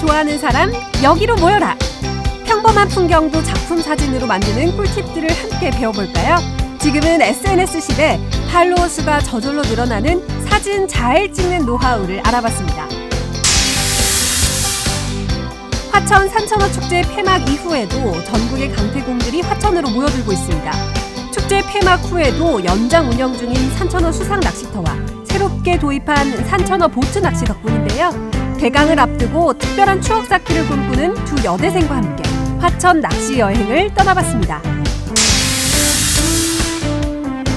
좋아하는 사람 여기로 모여라. 평범한 풍경도 작품 사진으로 만드는 꿀팁들을 함께 배워볼까요? 지금은 SNS 시대, 팔로워 수가 저절로 늘어나는 사진 잘 찍는 노하우를 알아봤습니다. 화천 산천어 축제 폐막 이후에도 전국의 강태공들이 화천으로 모여들고 있습니다. 축제 폐막 후에도 연장 운영 중인 산천어 수상 낚시터와 새롭게 도입한 산천어 보트 낚시 덕분인데요. 개강을 앞두고 특별한 추억 쌓기를 꿈꾸는 두 여대생과 함께 화천 낚시 여행을 떠나봤습니다.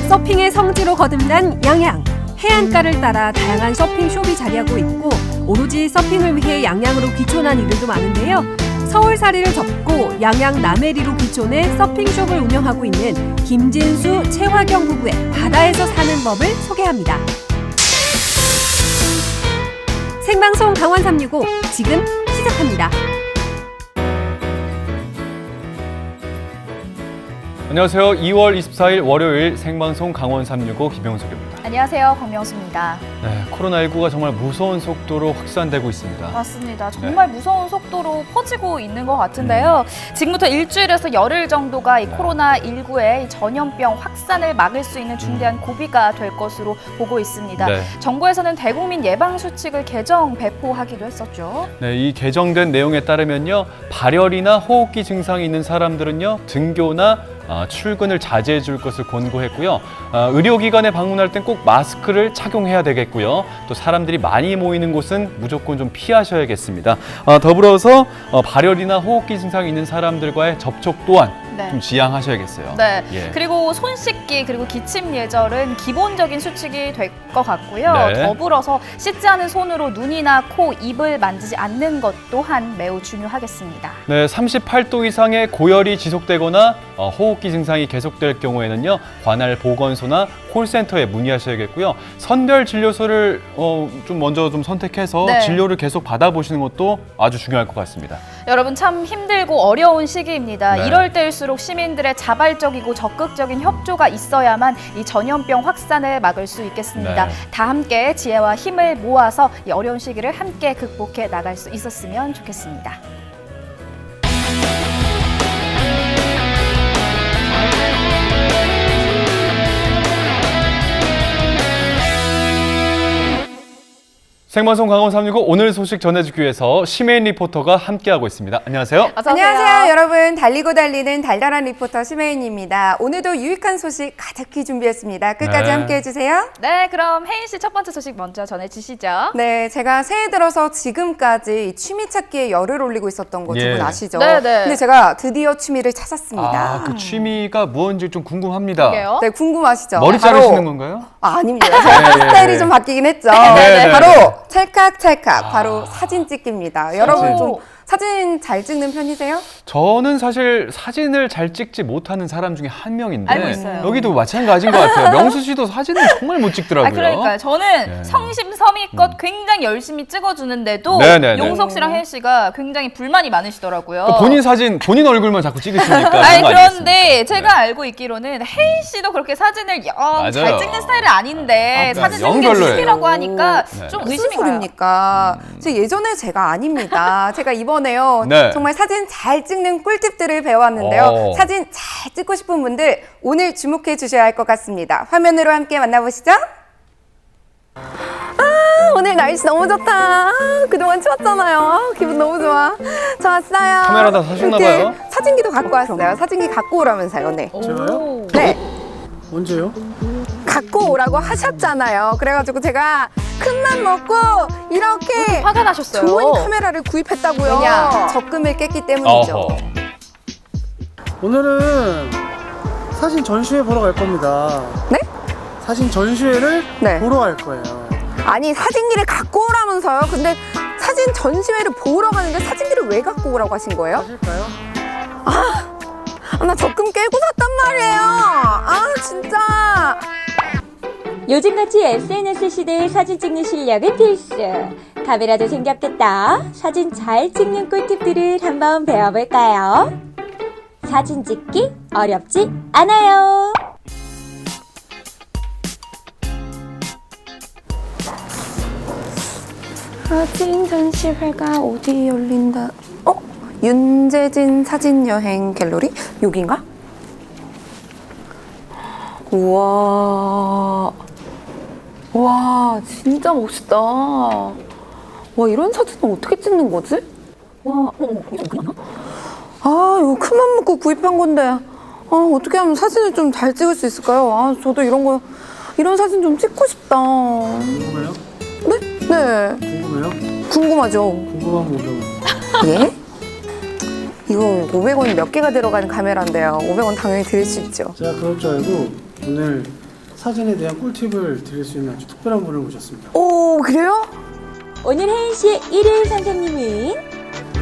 서핑의 성지로 거듭난 양양. 해안가를 따라 다양한 서핑숍이 자리하고 있고 오로지 서핑을 위해 양양으로 귀촌한 이들도 많은데요. 서울살이를 접고 양양 남해리로 귀촌해 서핑숍을 운영하고 있는 김진수, 최화경 부부의 바다에서 사는 법을 소개합니다. 생방송 강원 365 지금 시작합니다. 안녕하세요. 2월 24일 월요일 생방송 강원 365 김영석입니다. 안녕하세요. 박명수입니다. 네, 코로나19가 정말 무서운 속도로 확산되고 있습니다. 맞습니다. 정말 무서운 속도로 퍼지고 있는 것 같은데요. 지금부터 일주일에서 열흘 정도가 이 코로나19의 전염병 확산을 막을 수 있는 중대한 고비가 될 것으로 보고 있습니다. 네. 정부에서는 대국민 예방수칙을 개정 배포하기도 했었죠. 네, 이 개정된 내용에 따르면요. 발열이나 호흡기 증상이 있는 사람들은요. 등교나 출근을 자제해 줄 것을 권고했고요. 의료기관에 방문할 땐 꼭 마스크를 착용해야 되겠고요. 또 사람들이 많이 모이는 곳은 무조건 좀 피하셔야겠습니다. 더불어서 발열이나 호흡기 증상이 있는 사람들과의 접촉 또한 좀 지양하셔야겠어요. 네. 예. 그리고 손 씻기 그리고 기침 예절은 기본적인 수칙이 될 것 같고요. 네. 더불어서 씻지 않은 손으로 눈이나 코, 입을 만지지 않는 것 또한 매우 중요하겠습니다. 네, 38도 이상의 고열이 지속되거나 호흡기 증상이 계속될 경우에는요. 관할 보건소나 콜센터에 문의하셔야겠고요. 선별 진료소를 좀 먼저 좀 선택해서 네. 진료를 계속 받아보시는 것도 아주 중요할 것 같습니다. 여러분 참 힘들고 어려운 시기입니다. 네. 이럴 때일수록 시민들의 자발적이고 적극적인 협조가 있어야만 이 전염병 확산을 막을 수 있겠습니다. 네. 다 함께 지혜와 힘을 모아서 이 어려운 시기를 함께 극복해 나갈 수 있었으면 좋겠습니다. 생방송 강원 365 오늘 소식 전해주기 위해서 심혜인 리포터가 함께하고 있습니다. 안녕하세요. 어서 오세요. 안녕하세요, 여러분. 달리고 달리는 달달한 리포터 심혜인입니다. 오늘도 유익한 소식 가득히 준비했습니다. 끝까지 네. 함께해 주세요. 네, 그럼 혜인 씨 첫 번째 소식 먼저 전해주시죠. 네, 제가 새해 들어서 지금까지 취미 찾기에 열을 올리고 있었던 거 두 예. 분 아시죠? 네, 네. 근데 제가 드디어 취미를 찾았습니다. 그 취미가 무엇인지 좀 궁금합니다. 그게요? 네, 궁금하시죠? 머리 바로- 자르시는 건가요? 아닙니다. 제가 네, 스타일이 네. 좀 바뀌긴 했죠. 네, 바로 찰칵찰칵, 바로 사진 찍기입니다. 여러분 오. 좀 사진 잘 찍는 편이세요? 저는 사실 사진을 잘 찍지 못하는 사람 중에 한 명인데 알고 있어요. 여기도 마찬가지인 것 같아요. 명수 씨도 사진을 정말 못 찍더라고요. 그러니까요. 저는 네. 성심성의껏 굉장히 열심히 찍어주는데도 네, 네, 네. 용석 씨랑 혜인 씨가 굉장히 불만이 많으시더라고요. 그 본인 사진, 본인 얼굴만 자꾸 찍으시니까 그런 아니 거 그런데 아니겠습니까? 제가 알고 있기로는 혜인 씨도 그렇게 사진을 영 잘 맞아요. 찍는 스타일은 아닌데 아, 사진 영 찍는 게 별로예요. 취미라고 하니까 네. 좀 무슨 의심이 가요. 소리입니까? 제 예전에 제가 아닙니다. 제가 이번에요. 네. 정말 사진 잘 찍는 꿀팁들을 배워왔는데요. 오. 사진 잘 찍고 싶은 분들 오늘 주목해 주셔야 할 것 같습니다. 화면으로 함께 만나보시죠. 오늘 날씨 너무 좋다. 그동안 추웠잖아요. 기분 너무 좋아. 저 왔어요. 카메라 다 사셨나 이렇게 봐요? 사진기도 갖고 왔어요. 사진기 갖고 오라면서요. 네. 오. 네. 언제요? 갖고 오라고 하셨잖아요. 그래가지고 제가 큰 맘 먹고 이렇게 화가 나셨어요. 좋은 카메라를 구입했다고요. 왜냐? 적금을 깼기 때문이죠. 어허. 오늘은 사진 전시회 보러 갈 겁니다. 네? 사진 전시회를 네. 보러 갈 거예요. 아니 사진기를 갖고 오라면서요. 근데 사진 전시회를 보러 가는데 사진기를 왜 갖고 오라고 하신 거예요? 하실까요? 나 적금 깨고 샀단 말이에요. 진짜. 요즘같이 SNS 시대에 사진 찍는 실력은 필수. 카메라도 생겼겠다. 사진 잘 찍는 꿀팁들을 한번 배워볼까요? 사진 찍기 어렵지 않아요. 사진 전시회가 어디 열린다? 윤재진 사진여행 갤러리? 여긴가? 우와. 와, 진짜 멋있다. 와, 이런 사진은 어떻게 찍는 거지? 와, 이거 큰맘 먹고 구입한 건데, 어떻게 하면 사진을 좀 잘 찍을 수 있을까요? 저도 이런 사진 좀 찍고 싶다. 궁금해요? 네, 궁금해요? 궁금하죠? 궁금하면 500원. 예? 이거 500원 몇 개가 들어가는 카메라인데요. 500원 당연히 드릴 수 있죠. 제가 그럴 줄 알고 오늘 사진에 대한 꿀팁을 드릴 수 있는 아주 특별한 분을 모셨습니다. 오, 그래요? 오늘 혜인 씨의 일일 선생님은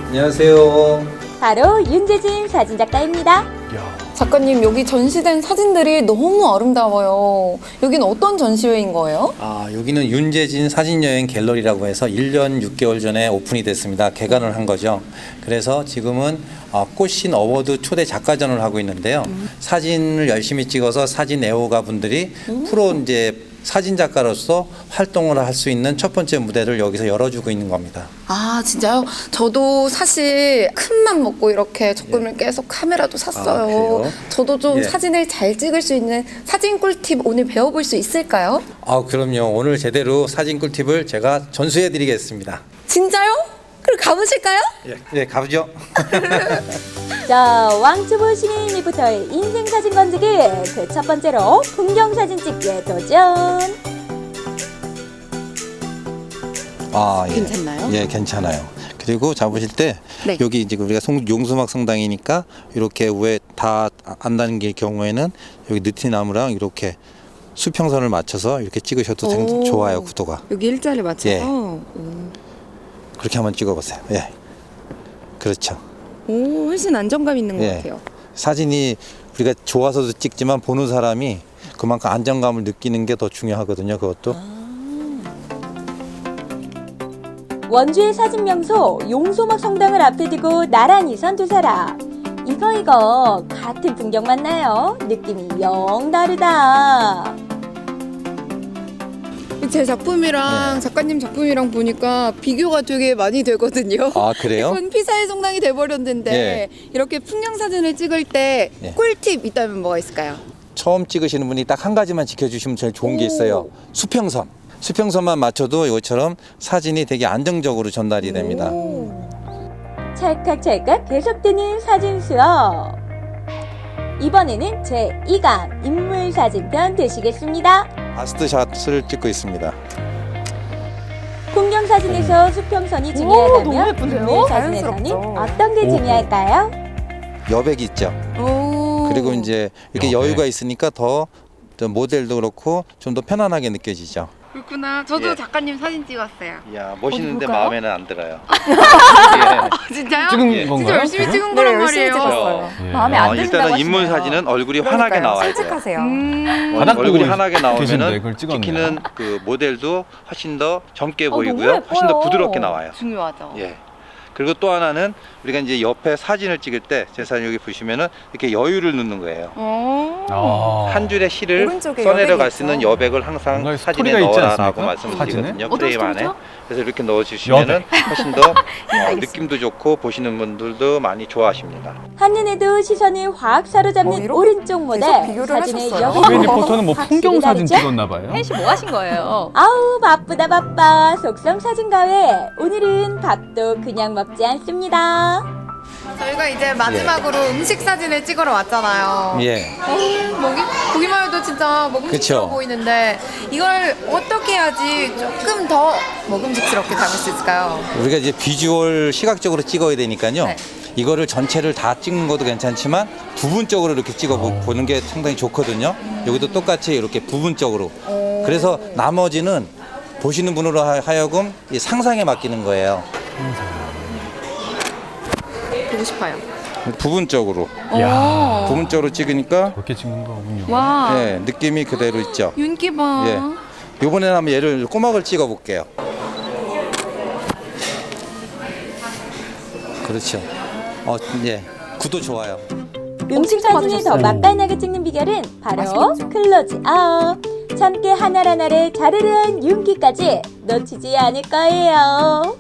안녕하세요. 바로 윤재진 사진작가입니다. 작가님, 여기 전시된 사진들이 너무 아름다워요. 여기는 어떤 전시회인 거예요? 여기는 윤재진 사진여행 갤러리라고 해서 1년 6개월 전에 오픈이 됐습니다. 개관을 한 거죠. 그래서 지금은 꽃신 어워드 초대 작가전을 하고 있는데요. 사진을 열심히 찍어서 사진 애호가 분들이 프로 이제 사진 작가로서 활동을 할 수 있는 첫 번째 무대를 여기서 열어주고 있는 겁니다. 진짜요? 저도 사실 큰맘 먹고 이렇게 적금을 깨서 카메라도 샀어요. 그래요? 저도 좀 예. 사진을 잘 찍을 수 있는 사진 꿀팁 오늘 배워볼 수 있을까요? 그럼요. 오늘 제대로 사진 꿀팁을 제가 전수해 드리겠습니다. 진짜요? 그럼 가보실까요? 예, 가보죠. 자, 왕초보 신인 리포터의 인생사진 건지기 그 첫 번째로 풍경사진 찍기에 도전. 예. 괜찮나요? 예, 괜찮아요. 그리고 잡으실 때 네. 여기 이제 우리가 용수막 성당이니까 이렇게 위에 다 안 당길 경우에는 여기 느티나무랑 이렇게 수평선을 맞춰서 이렇게 찍으셔도 오. 좋아요, 구도가. 여기 일자를 맞춰서? 예. 그렇게 한번 찍어보세요. 예, 그렇죠. 오, 훨씬 안정감 있는 것 예. 같아요. 사진이 우리가 좋아서도 찍지만 보는 사람이 그만큼 안정감을 느끼는 게 더 중요하거든요. 그것도. 원주의 사진 명소 용소막 성당을 앞에 두고 나란히 선 두 사람. 이거 같은 풍경 맞나요? 느낌이 영 다르다. 제 작품이랑 네. 작가님 작품이랑 보니까 비교가 되게 많이 되거든요. 그래요? 이건 피사의 성당이 돼버렸는데 예. 이렇게 풍경 사진을 찍을 때 예. 꿀팁 있다면 뭐가 있을까요? 처음 찍으시는 분이 딱 한 가지만 지켜주시면 제일 좋은 게 있어요. 수평선. 수평선만 맞춰도 이것처럼 사진이 되게 안정적으로 전달이 됩니다. 찰칵찰칵 계속되는 사진 수업. 이번에는 제2강 인물사진편 되시겠습니다. 바스트샷을 찍고 있습니다. 풍경사진에서 수평선이 중요하다면 너무 예쁜데요? 인물사진에서는 자연스럽죠. 어떤 게 중요할까요? 여백이 있죠. 그리고 이제 이렇게 여백. 여유가 있으니까 더 모델도 그렇고 좀 더 편안하게 느껴지죠. 그렇구나. 저도 예. 작가님 사진 찍었어요. 야, 멋있는데 볼까요? 마음에는 안 들어요. 진짜요? 찍은 예. 건가요? 진짜 열심히 지금? 찍은 거란 말이에요. 예. 마음에 안 든다고 일단은 하시네요. 인물 사진은 얼굴이 환하게 나와야 돼요. 솔직하세요. 환하게 얼굴이 보고 환하게 계신데 나오면은 그걸 찍었네요. 찍히는 그 모델도 훨씬 더 젊게 너무 보이고요. 훨씬 더 예뻐요. 부드럽게 나와요. 중요하죠. 예. 그리고 또 하나는 우리가 이제 옆에 사진을 찍을 때 제 사진 여기 보시면은 이렇게 여유를 넣는 거예요. 한 줄의 시를 오른쪽에 써내려갈 여백이 수 있는 있죠. 여백을 항상 뭔가 사진에 스토리가 있지 넣어라라고 않습니까? 말씀을 사진에? 드리거든요. 어떤 프레임 안에. 스토리죠? 그래서 이렇게 넣어주시면은 여백. 훨씬 더 느낌도 좋고 보시는 분들도 많이 좋아하십니다. 한눈에도 시선을 확 사로잡는 이렇게 오른쪽 모델 계속 비교를 사진의 하셨어요? 여백이 수빈 리포터는 뭐 확실히 풍경사진 다르죠? 찍었나 봐요. 혜인 씨 뭐 하신 거예요? 아우 바쁘다 바빠 속성 사진가회 오늘은 밥도 그냥 먹지 않습니다. 저희가 이제 마지막으로 음식 사진을 찍으러 왔잖아요. 예. 보기만 해도 진짜 먹음직스러워 그쵸. 보이는데 이걸 어떻게 해야지 조금 더 먹음직스럽게 담을 수 있을까요? 우리가 이제 비주얼 시각적으로 찍어야 되니까요. 네. 이거를 전체를 다 찍는 것도 괜찮지만 부분적으로 이렇게 찍어 보는 게 상당히 좋거든요. 여기도 똑같이 이렇게 부분적으로. 그래서 나머지는 보시는 분으로 하여금 이 상상에 맡기는 거예요. 보고 싶어요. 부분적으로. 야, 부분적으로 찍으니까 그렇게 찍는 거군요. 와, 예, 느낌이 그대로 있죠. 윤기 봐. 예. 이번에는 한번 얘를 꼬막을 찍어 볼게요. 그렇죠. 예. 구도 좋아요. 음식 사진을 더 맛깔나게 찍는 비결은 바로 맛있겠죠? 클로즈업. 참깨 하나하나의 자르르한 윤기까지 놓치지 않을 거예요.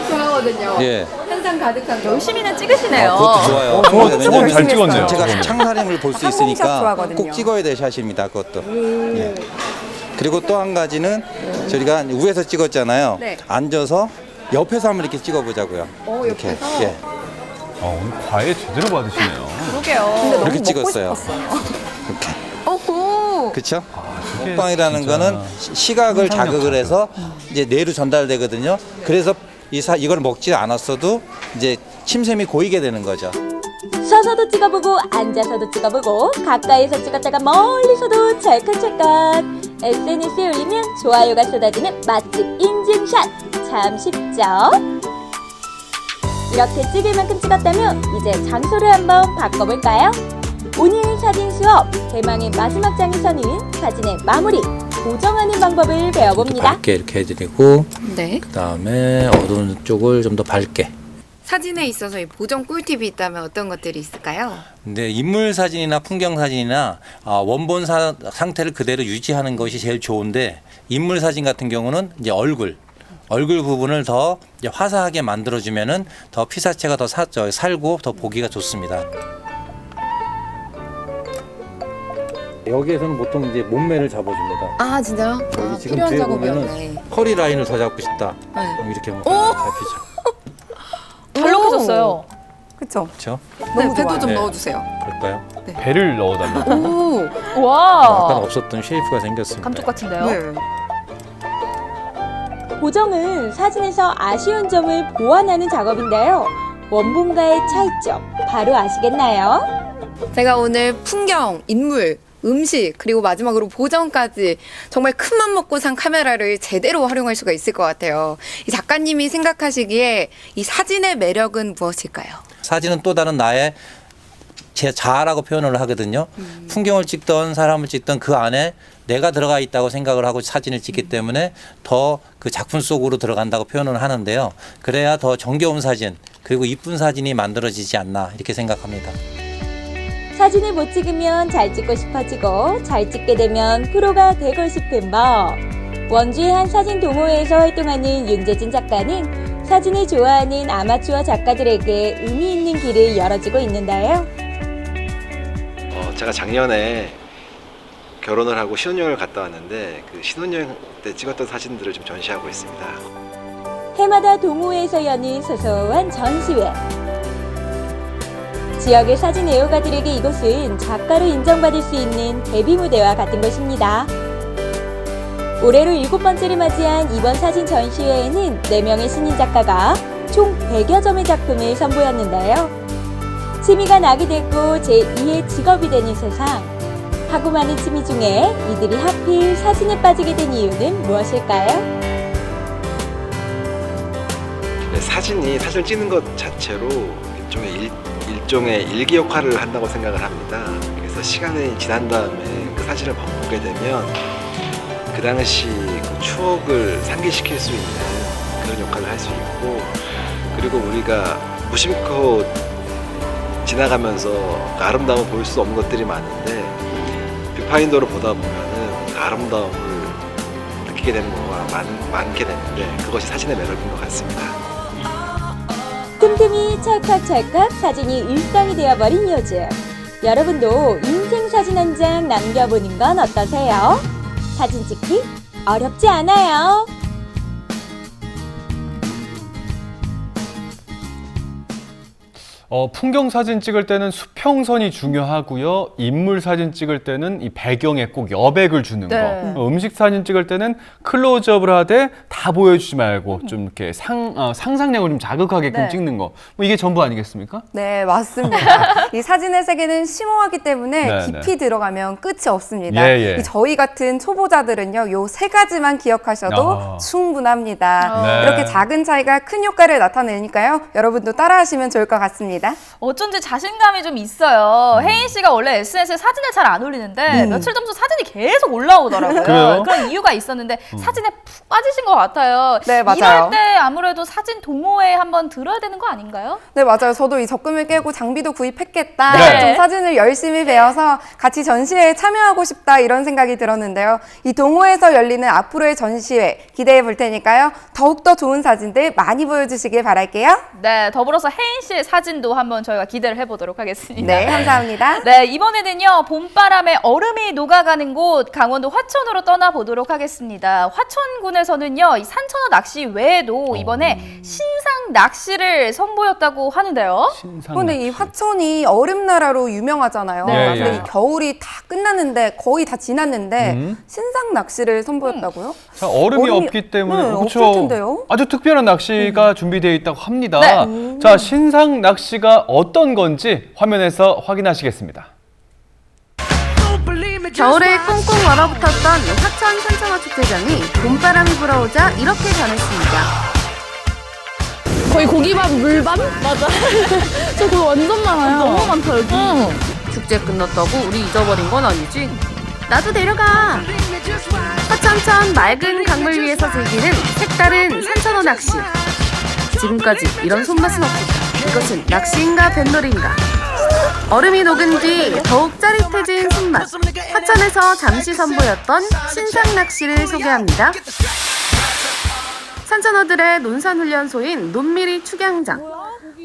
좋아하거든요. 예. 한상 가득한 거. 열심히는 찍으시네요. 그것도 좋아요. 저건 잘 찍었네요. 제가 창사림을 볼 수 있으니까 좋아하거든요. 꼭 찍어야 될 샷입니다. 그것도. 예. 그리고 또 한 가지는 저희가 위에서 찍었잖아요. 네. 앉아서 옆에서 한번 이렇게 찍어보자고요. 이렇게. 옆에서? 예. 오늘 과외 제대로 받으시네요. 그러게요. 이렇게 찍었어요. 이렇게. 고. 그렇죠? 저게 먹방이라는 진짜 거는 시각을 상상력 자극을 해서 이제 뇌로 전달되거든요. 그래서 이걸 먹지 않았어도 이제 침샘이 고이게 되는 거죠. 서서도 찍어보고 앉아서도 찍어보고 가까이서 찍었다가 멀리서도 찰칵찰칵 SNS에 올리면 좋아요가 쏟아지는 맛집 인증샷 참 쉽죠? 이렇게 찍을 만큼 찍었다면 이제 장소를 한번 바꿔볼까요? 오늘 사진 수업 대망의 마지막 장에서는 사진의 마무리 고정하는 방법을 배워봅니다. 밝게 이렇게 해드리고 네. 그다음에 어두운 쪽을 좀 더 밝게. 사진에 있어서 이 보정 꿀팁이 있다면 어떤 것들이 있을까요? 근데 인물 사진이나 풍경 사진이나 원본 상태를 그대로 유지하는 것이 제일 좋은데 인물 사진 같은 경우는 이제 얼굴 부분을 더 이제 화사하게 만들어주면은 더 피사체가 더 살고 더 보기가 좋습니다. 여기에서는 보통 이제 몸매를 잡아줍니다. 아 진짜요? 여기 지금 필요한 뒤에 작업이었네. 보면은 허리 라인을 더 잡고 싶다. 네. 그럼 이렇게 하면 잡히죠. 잘 녹여졌어요. 그쵸? 그렇죠? 너무 배도 좀 네. 넣어주세요. 그럴까요? 배를 넣어달라고. 오. 약간 와. 없었던 쉐이프가 생겼습니다. 감쪽 같은데요. 네. 고정은 사진에서 아쉬운 점을 보완하는 작업인데요. 원본과의 차이점 바로 아시겠나요? 제가 오늘 풍경, 인물, 음식, 그리고 마지막으로 보정까지 정말 큰맘 먹고 산 카메라를 제대로 활용할 수가 있을 것 같아요. 이 작가님이 생각하시기에 이 사진의 매력은 무엇일까요? 사진은 또 다른 나의 제 자아라고 표현을 하거든요. 풍경을 찍던 사람을 찍던 그 안에 내가 들어가 있다고 생각을 하고 사진을 찍기 때문에 더 그 작품 속으로 들어간다고 표현을 하는데요. 그래야 더 정겨운 사진 그리고 이쁜 사진이 만들어지지 않나 이렇게 생각합니다. 사진을 못 찍으면 잘 찍고 싶어지고 잘 찍게 되면 프로가 되고 싶은 법. 원주의 한 사진 동호회에서 활동하는 윤재진 작가는 사진을 좋아하는 아마추어 작가들에게 의미 있는 길을 열어주고 있는데요. 제가 작년에 결혼을 하고 신혼여행을 갔다 왔는데 그 신혼여행 때 찍었던 사진들을 좀 전시하고 있습니다. 해마다 동호회에서 여는 소소한 전시회. 지역의 사진 애호가들에게 이곳은 작가로 인정받을 수 있는 데뷔 무대와 같은 곳입니다. 올해로 7번째를 맞이한 이번 사진 전시회에는 4명의 신인 작가가 총 100여 점의 작품을 선보였는데요. 취미가 낙이 됐고 제2의 직업이 되는 세상. 하고 많은 취미 중에 이들이 하필 사진에 빠지게 된 이유는 무엇일까요? 사진을 찍는 것 자체로 일종의 일기 역할을 한다고 생각을 합니다. 그래서 시간이 지난 다음에 그 사진을 보게 되면 그 당시 그 추억을 상기시킬 수 있는 그런 역할을 할 수 있고, 그리고 우리가 무심코 지나가면서 그 아름다움을 볼 수 없는 것들이 많은데 뷰파인더로 보다 보면은 그 아름다움을 느끼게 되는 경우가 많게 되는데 그것이 사진의 매력인 것 같습니다. 틈틈이 찰칵찰칵 사진이 일상이 되어버린 요즘. 여러분도 인생 사진 한 장 남겨보는 건 어떠세요? 사진 찍기 어렵지 않아요. 풍경 사진 찍을 때는 수평선이 중요하고요. 인물 사진 찍을 때는 이 배경에 꼭 여백을 주는 네. 거. 음식 사진 찍을 때는 클로즈업을 하되 다 보여주지 말고 좀 이렇게 상상력을 좀 자극하게끔 네. 찍는 거. 뭐 이게 전부 아니겠습니까? 네, 맞습니다. 이 사진의 세계는 심오하기 때문에 네, 깊이 네. 들어가면 끝이 없습니다. 예, 예. 이 저희 같은 초보자들은요, 요 세 가지만 기억하셔도 충분합니다. 네. 이렇게 작은 차이가 큰 효과를 나타내니까요, 여러분도 따라하시면 좋을 것 같습니다. 있습니다. 어쩐지 자신감이 좀 있어요. 혜인 씨가 원래 SNS에 사진을 잘 안 올리는데 며칠 전부터 사진이 계속 올라오더라고요. 그래요? 그런 이유가 있었는데 사진에 푹 빠지신 것 같아요. 네, 맞아요. 이럴 때 아무래도 사진 동호회 한번 들어야 되는 거 아닌가요? 네, 맞아요. 저도 이 적금을 깨고 장비도 구입했겠다. 네. 좀 사진을 열심히 배워서 같이 전시회에 참여하고 싶다 이런 생각이 들었는데요. 이 동호회에서 열리는 앞으로의 전시회 기대해 볼 테니까요. 더욱더 좋은 사진들 많이 보여주시길 바랄게요. 네, 더불어서 혜인 씨의 사진도 한번 저희가 기대를 해보도록 하겠습니다. 네, 감사합니다. 네, 이번에는요, 봄바람에 얼음이 녹아가는 곳, 강원도 화천으로 떠나보도록 하겠습니다. 화천군에서는요, 이 산천어 낚시 외에도 이번에 신상 낚시를 선보였다고 하는데요. 근데 이 화천이 얼음나라로 유명하잖아요. 네, 근데 예. 이 겨울이 다 끝났는데 거의 다 지났는데 신상 낚시를 선보였다고요? 자, 얼음이 얼음이- 없기 때문에 네, 그렇죠. 없을 텐데요. 아주 특별한 낚시가 준비되어 있다고 합니다. 네. 자, 신상 낚시가 어떤 건지 화면에서 확인하시겠습니다. 겨울에 꽁꽁 얼어붙었던 화천 산천어 축제장이 봄바람이 불어오자 이렇게 변했습니다. 거의 고기밥, 물밥? 맞아. 저 그거 완전 많아요. 너무 많다, 여기. 축제 끝났다고 우리 잊어버린 건 아니지? 나도 데려가. 화천천 맑은 강물 위에서 즐기는 색다른 산천어 낚시. 지금까지 이런 손맛은 없었다. 이것은 낚시인가 뱃놀이인가? 얼음이 녹은 뒤 더욱 짜릿해진 손맛. 화천에서 잠시 선보였던 신상 낚시를 소개합니다. 산천어들의 논산훈련소인 논미리 축양장.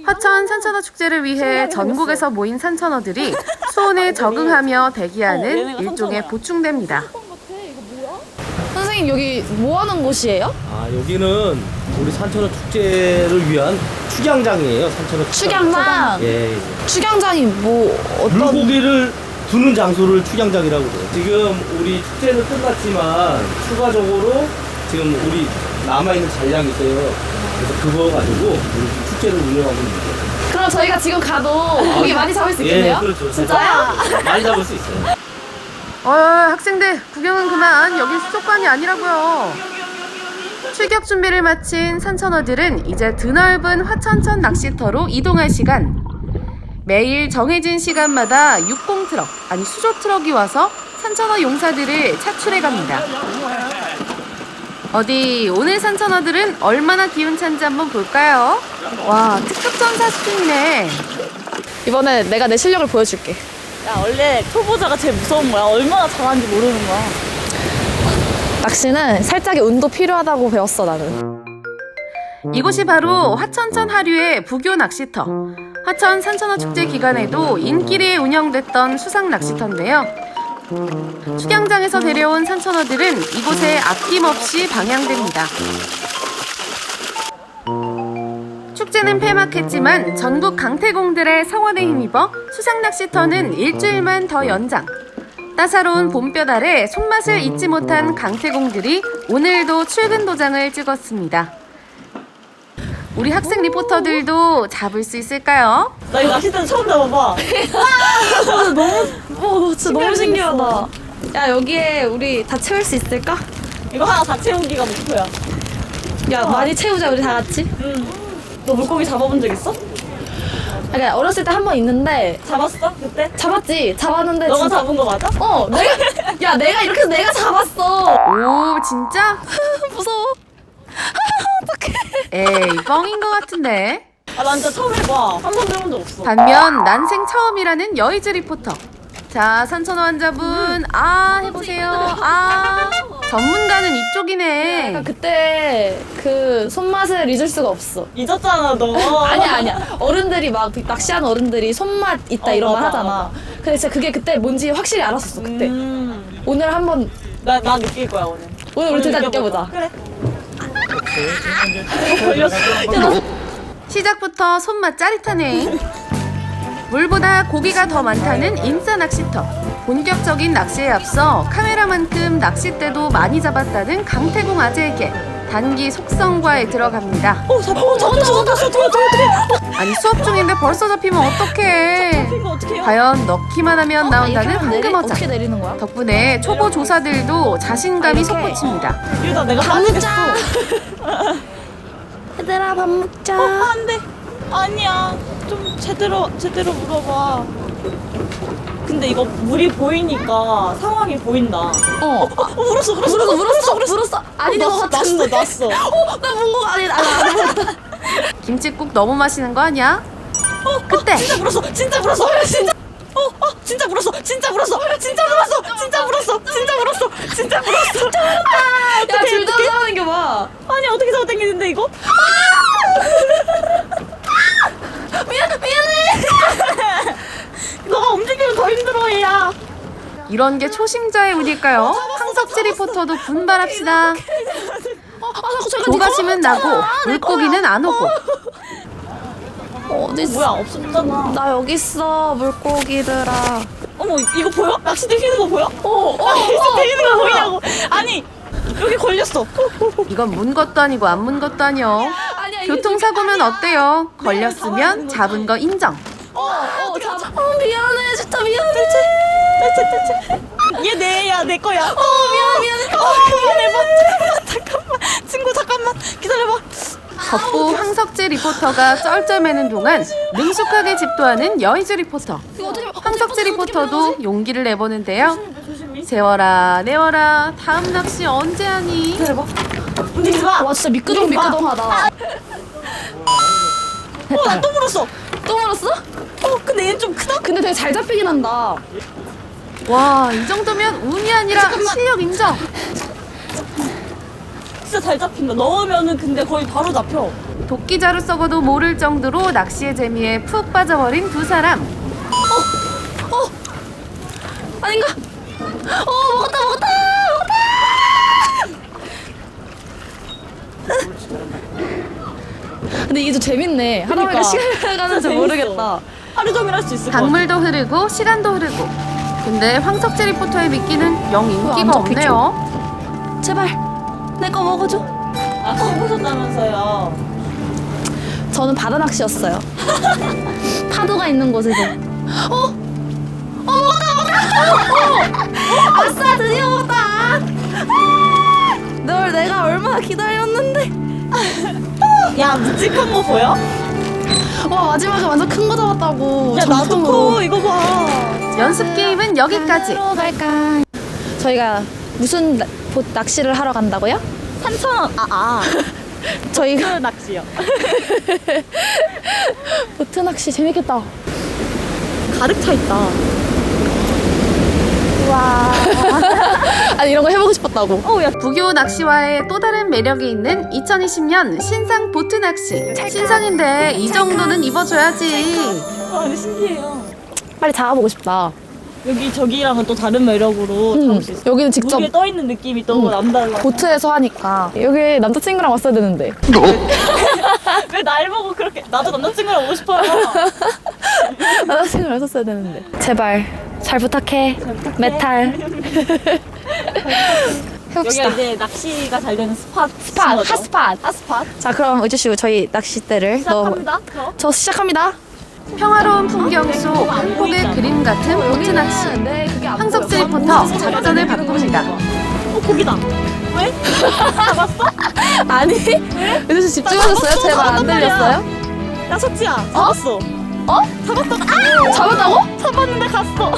화천 산천어 축제를 위해 전국에서 모인 산천어들이 수온에 적응하며 대기하는 일종의 보충대입니다. 선생님, 여기 뭐 하는 곳이에요? 아, 여기는 우리 산천어 축제를 위한 축양장이에요. 산천어 축양장? 예. 축양장이 뭐, 어떤. 물고기를 두는 장소를 축양장이라고 해요. 지금 우리 축제는 끝났지만 추가적으로 지금 우리 남아있는 잔량이 있어요. 그래서 그거 가지고 우리 축제를 운영하고 있는 거예요. 그럼 저희가 지금 가도 고기 많이 잡을 수 있겠네요? 예, 그렇죠. 진짜요? 많이 잡을 수 있어요. 학생들 구경은 그만. 여긴 수족관이 아니라고요. 출격 준비를 마친 산천어들은 이제 드넓은 화천천 낚시터로 이동할 시간. 매일 정해진 시간마다 육공트럭, 아니 수조트럭이 와서 산천어 용사들을 차출해 갑니다. 어디 오늘 산천어들은 얼마나 기운찬지 한번 볼까요? 와, 특급 전사 수준이네. 이번에 내가 내 실력을 보여줄게. 야, 원래 초보자가 제일 무서운 거야. 얼마나 잘하는지 모르는 거야. 낚시는 살짝의 운도 필요하다고 배웠어, 나는. 이곳이 바로 화천천 하류의 부교 낚시터. 화천 산천어 축제 기간에도 인기리에 운영됐던 수상 낚시터인데요. 축양장에서 데려온 산천어들은 이곳에 아낌없이 방향됩니다. 축제는 폐막했지만 전국 강태공들의 성원에 힘입어 수상 낚시터는 일주일만 더 연장. 따사로운 봄볕 아래 손맛을 잊지 못한 강태공들이 오늘도 출근 도장을 찍었습니다. 우리 학생 리포터들도 잡을 수 있을까요? 나 이거 낚싯대는 처음 잡아봐. 너무, 진짜 너무 신기하다. 야, 여기에 우리 다 채울 수 있을까? 이거 하나 다 채우기가 목표야. 야, 많이 채우자, 우리 다 같이. 너 물고기 잡아본 적 있어? 그러니까 어렸을 때 한 번 있는데. 잡았어? 그때? 잡았지. 잡았는데. 너가 진짜... 잡은 거 맞아? 내가 이렇게 해서 내가 잡았어. 오, 진짜? 무서워. 어떡해. 에이, 뻥인 것 같은데. 아, 난 진짜 처음 해봐. 한 번도 해본 적 없어. 반면 난생 처음이라는 여의즈 리포터. 자, 산천어 환자분, 해보세요. 전문가는 이쪽이네. 약간 그때 그 손맛을 잊을 수가 없어. 잊었잖아, 너. 아니야. 어른들이 막 낚시하는 어른들이 손맛 있다 이런 말 맞아, 하잖아. 맞아. 근데 진짜 그게 그때 뭔지 확실히 알았었어, 그때. 오늘 한번. 나 느낄 거야, 오늘. 오늘 우리 둘 다 느껴보자. 그래. 시작부터 손맛 짜릿하네. 물보다 고기가 더 많다는 인싸 낚시터. 본격적인 낚시에 앞서 카메라만큼 낚싯대도 많이 잡았다는 강태공 아재에게 단기 속성과에 들어갑니다. 잡았다. 아니, 수업 중인데 벌써 잡히면 어떡해. 과연 넣기만 하면 나온다는 황금어장. 어떻게 내리는 거야? 덕분에 초보 조사들도 자신감이 솟구칩니다. 이러다 내가 밥 빠지겠어. 먹자. 얘들아, 밥 먹자. 안 돼. 아니야. 좀 제대로 물어봐. 근데 이거 물이 보이니까 상황이 보인다. 물었어. 아닌 것 같은데. 났어. 나 본 거 아니. 김칫국 너무 마시는 거 아니야? 그때 진짜 물었어. 진짜. 진짜 물었어. 야, 줄도 싸우는 게 봐. 아니 어떻게 잡아당기는데 이거? 미안해. 너가 움직이면 더 힘들어 얘야. 이런 게 초심자의 운일까요? 황석지 리포터도 분발합시다. 조바심은 나고 물고기는 안 오고. 어디 뭐야 없었잖아. 나 여기 있어, 물고기들아. 어머 이거 보여? 낚시 되는 거 보여? 낚시 되는 거 보이냐고. 아니 여기 걸렸어. 이건 문 것도 아니고 안 문 것도 아니요. 교통사고면 어때요? 걸렸으면 잡은 거 인정. 미안해, 진짜 미안해. 얘 내 거야. 미안해. 미안해. 잠깐만. 친구 잠깐만 기다려봐. 덕부 황석지 리포터가 쩔쩔매는 동안 능숙하게 집도하는 여의주 리포터. 황석지 리포터도 용기를 내보는데요. 세워라 내워라 다음 낚시 언제 하니? 움직이지 마. 와, 진짜 미끄덩하다. 나 또 물었어. 또 물었어? 근데 얘는 좀 크다. 근데 되게 잘 잡히긴 한다. 와, 이 정도면 운이 아니라 실력 인정. 진짜 잘 잡힌다. 넣으면은 근데 거의 바로 잡혀. 도끼자루 썩어도 모를 정도로 낚시의 재미에 푹 빠져버린 두 사람. 아닌가? 먹었다. 근데 이게 좀 재밌네. 하다 보니까 시간이 가는지 모르겠다. 하루 종일 할 수 있을 것 같아. 강물도 흐르고 시간도 흐르고. 근데 황석지 리포터의 미끼는 영 인기가 안 잡히죠? 없네요. 제발 내 거 먹어줘. 해보셨다면서요. 저는 바다 낚시였어요. 파도가 있는 곳에서. 아싸, 드디어 먹었다. 널 내가 얼마나 기다렸는데. 야 묵직한 거 보여? 와, 마지막에 완전 큰 거 잡았다고. 야 나도 정품으로. 커. 이거 봐. 연습 게임은 여기까지. 갈까? 저희가 무슨 낚시를 하러 간다고요? 3,000원. 저희가 낚시요. 보트 낚시 재밌겠다. 가득 차 있다. 와. 아니, 이런 거 해보고 싶었다고. 부교 낚시와의 또 다른 매력이 있는 2020년 신상 보트 낚시. 신상인데 이 정도는 입어줘야지. 근데 신기해요. 빨리 잡아보고 싶다. 여기 저기랑은 또 다른 매력으로 잡을 수 있어. 여기는 직접 물 위에 떠 있는 느낌이 또 남달라. 보트에서 하니까. 여기 남자친구랑 왔어야 되는데. 왜 날 보고 그렇게? 나도 남자친구랑 오고 싶어요. 남자친구랑 왔었어야 되는데. 제발 잘 부탁해. 메탈. 해봅시다. 여기가 이제 낚시가 잘 되는 스팟. 핫스팟. 자, 그럼 의주 씨 저희 낚싯대를 시작합니다. 저 시작합니다. 평화로운 풍경 속 한 폭의 그림 같은 보트 낚시. 네, 그게 안 황석지 보여. 리포터 작전을 바꿉니다. 고기다. 왜? 잡았어? 아니, 의주 씨 집중하셨어요? 제발 안 들렸어요? 야 석지야. 잡았어. 잡았어. 잡았다고? 잡았는데 갔어.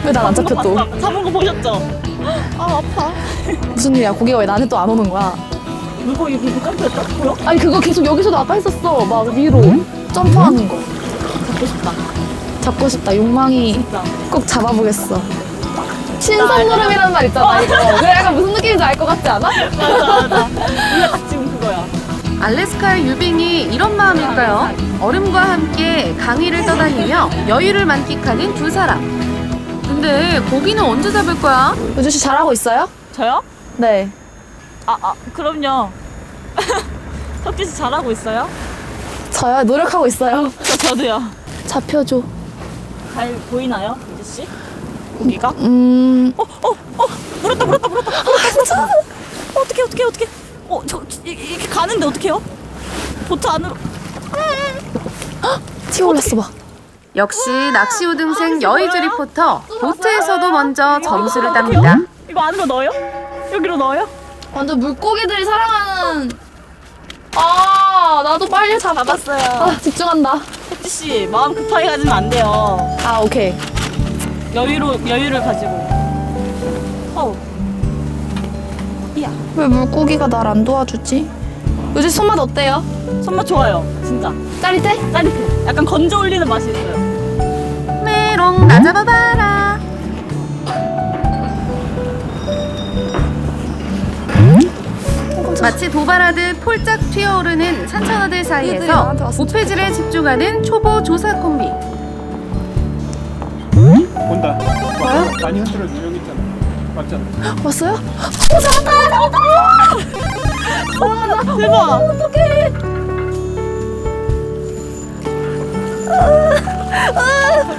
왜 난 안 잡혀 또? 잡은 거 보셨죠? 아 아파. 무슨 일이야? 고기가 왜 나한테 또 안 오는 거야? 물고기 이거 깜짝이야. 보여? 아니, 그거 계속 여기서도 아까 했었어. 막 위로 점프하는 거. 잡고 싶다. 잡고 싶다. 욕망이 진짜. 꼭 잡아보겠어. 신선노름이라는 말 있잖아, 이거. 그래, 약간 무슨 느낌인지 알 것 같지 않아? 맞아. 우리가 딱 지금 그거야. 알래스카의 유빙이 이런 마음일까요? 얼음과 함께 강위를 떠다니며 여유를 만끽하는 두 사람. 근데 고기는 언제 잡을 거야? 의주 씨 잘하고 있어요? 저요? 네. 그럼요. 석지 씨 잘하고 있어요? 저요? 노력하고 있어요. 저도요. 잡혀줘. 잘 보이나요, 이지 씨? 고기가? 물었다. 어떡해. 이렇게 가는데 어떡해요? 보트 안으로. 튀어 올랐어 봐. 역시 낚시 우등생 여의주 리포터. 보트에서도 먼저 점수를 땁니다. 이거 안으로 넣어요? 여기로 넣어요? 완전 물고기들이 사랑하는. 아, 나도 빨리 잡았어요. 아, 집중한다. 혜지 씨, 마음 급하게 가지면 안 돼요. 아, 오케이. 여유를 가지고. 왜 물고기가 날 안 도와주지? 요즘 손맛 어때요? 손맛 좋아요, 진짜. 짜릿해? 짜릿해. 약간 건져 올리는 맛이 있어요. 메롱 나 잡아봐라. 마치 도발하듯 폴짝 튀어오르는 산천어들 사이에서 나한테 왔으면 우페질에 집중하는 초보 조사 콤비. 온다. 와요? 많이 흔들어줘. 여기 있잖아. 맞잖아. 왔어요? 오, 잡았다! 잡았다! 대박. 어떡해!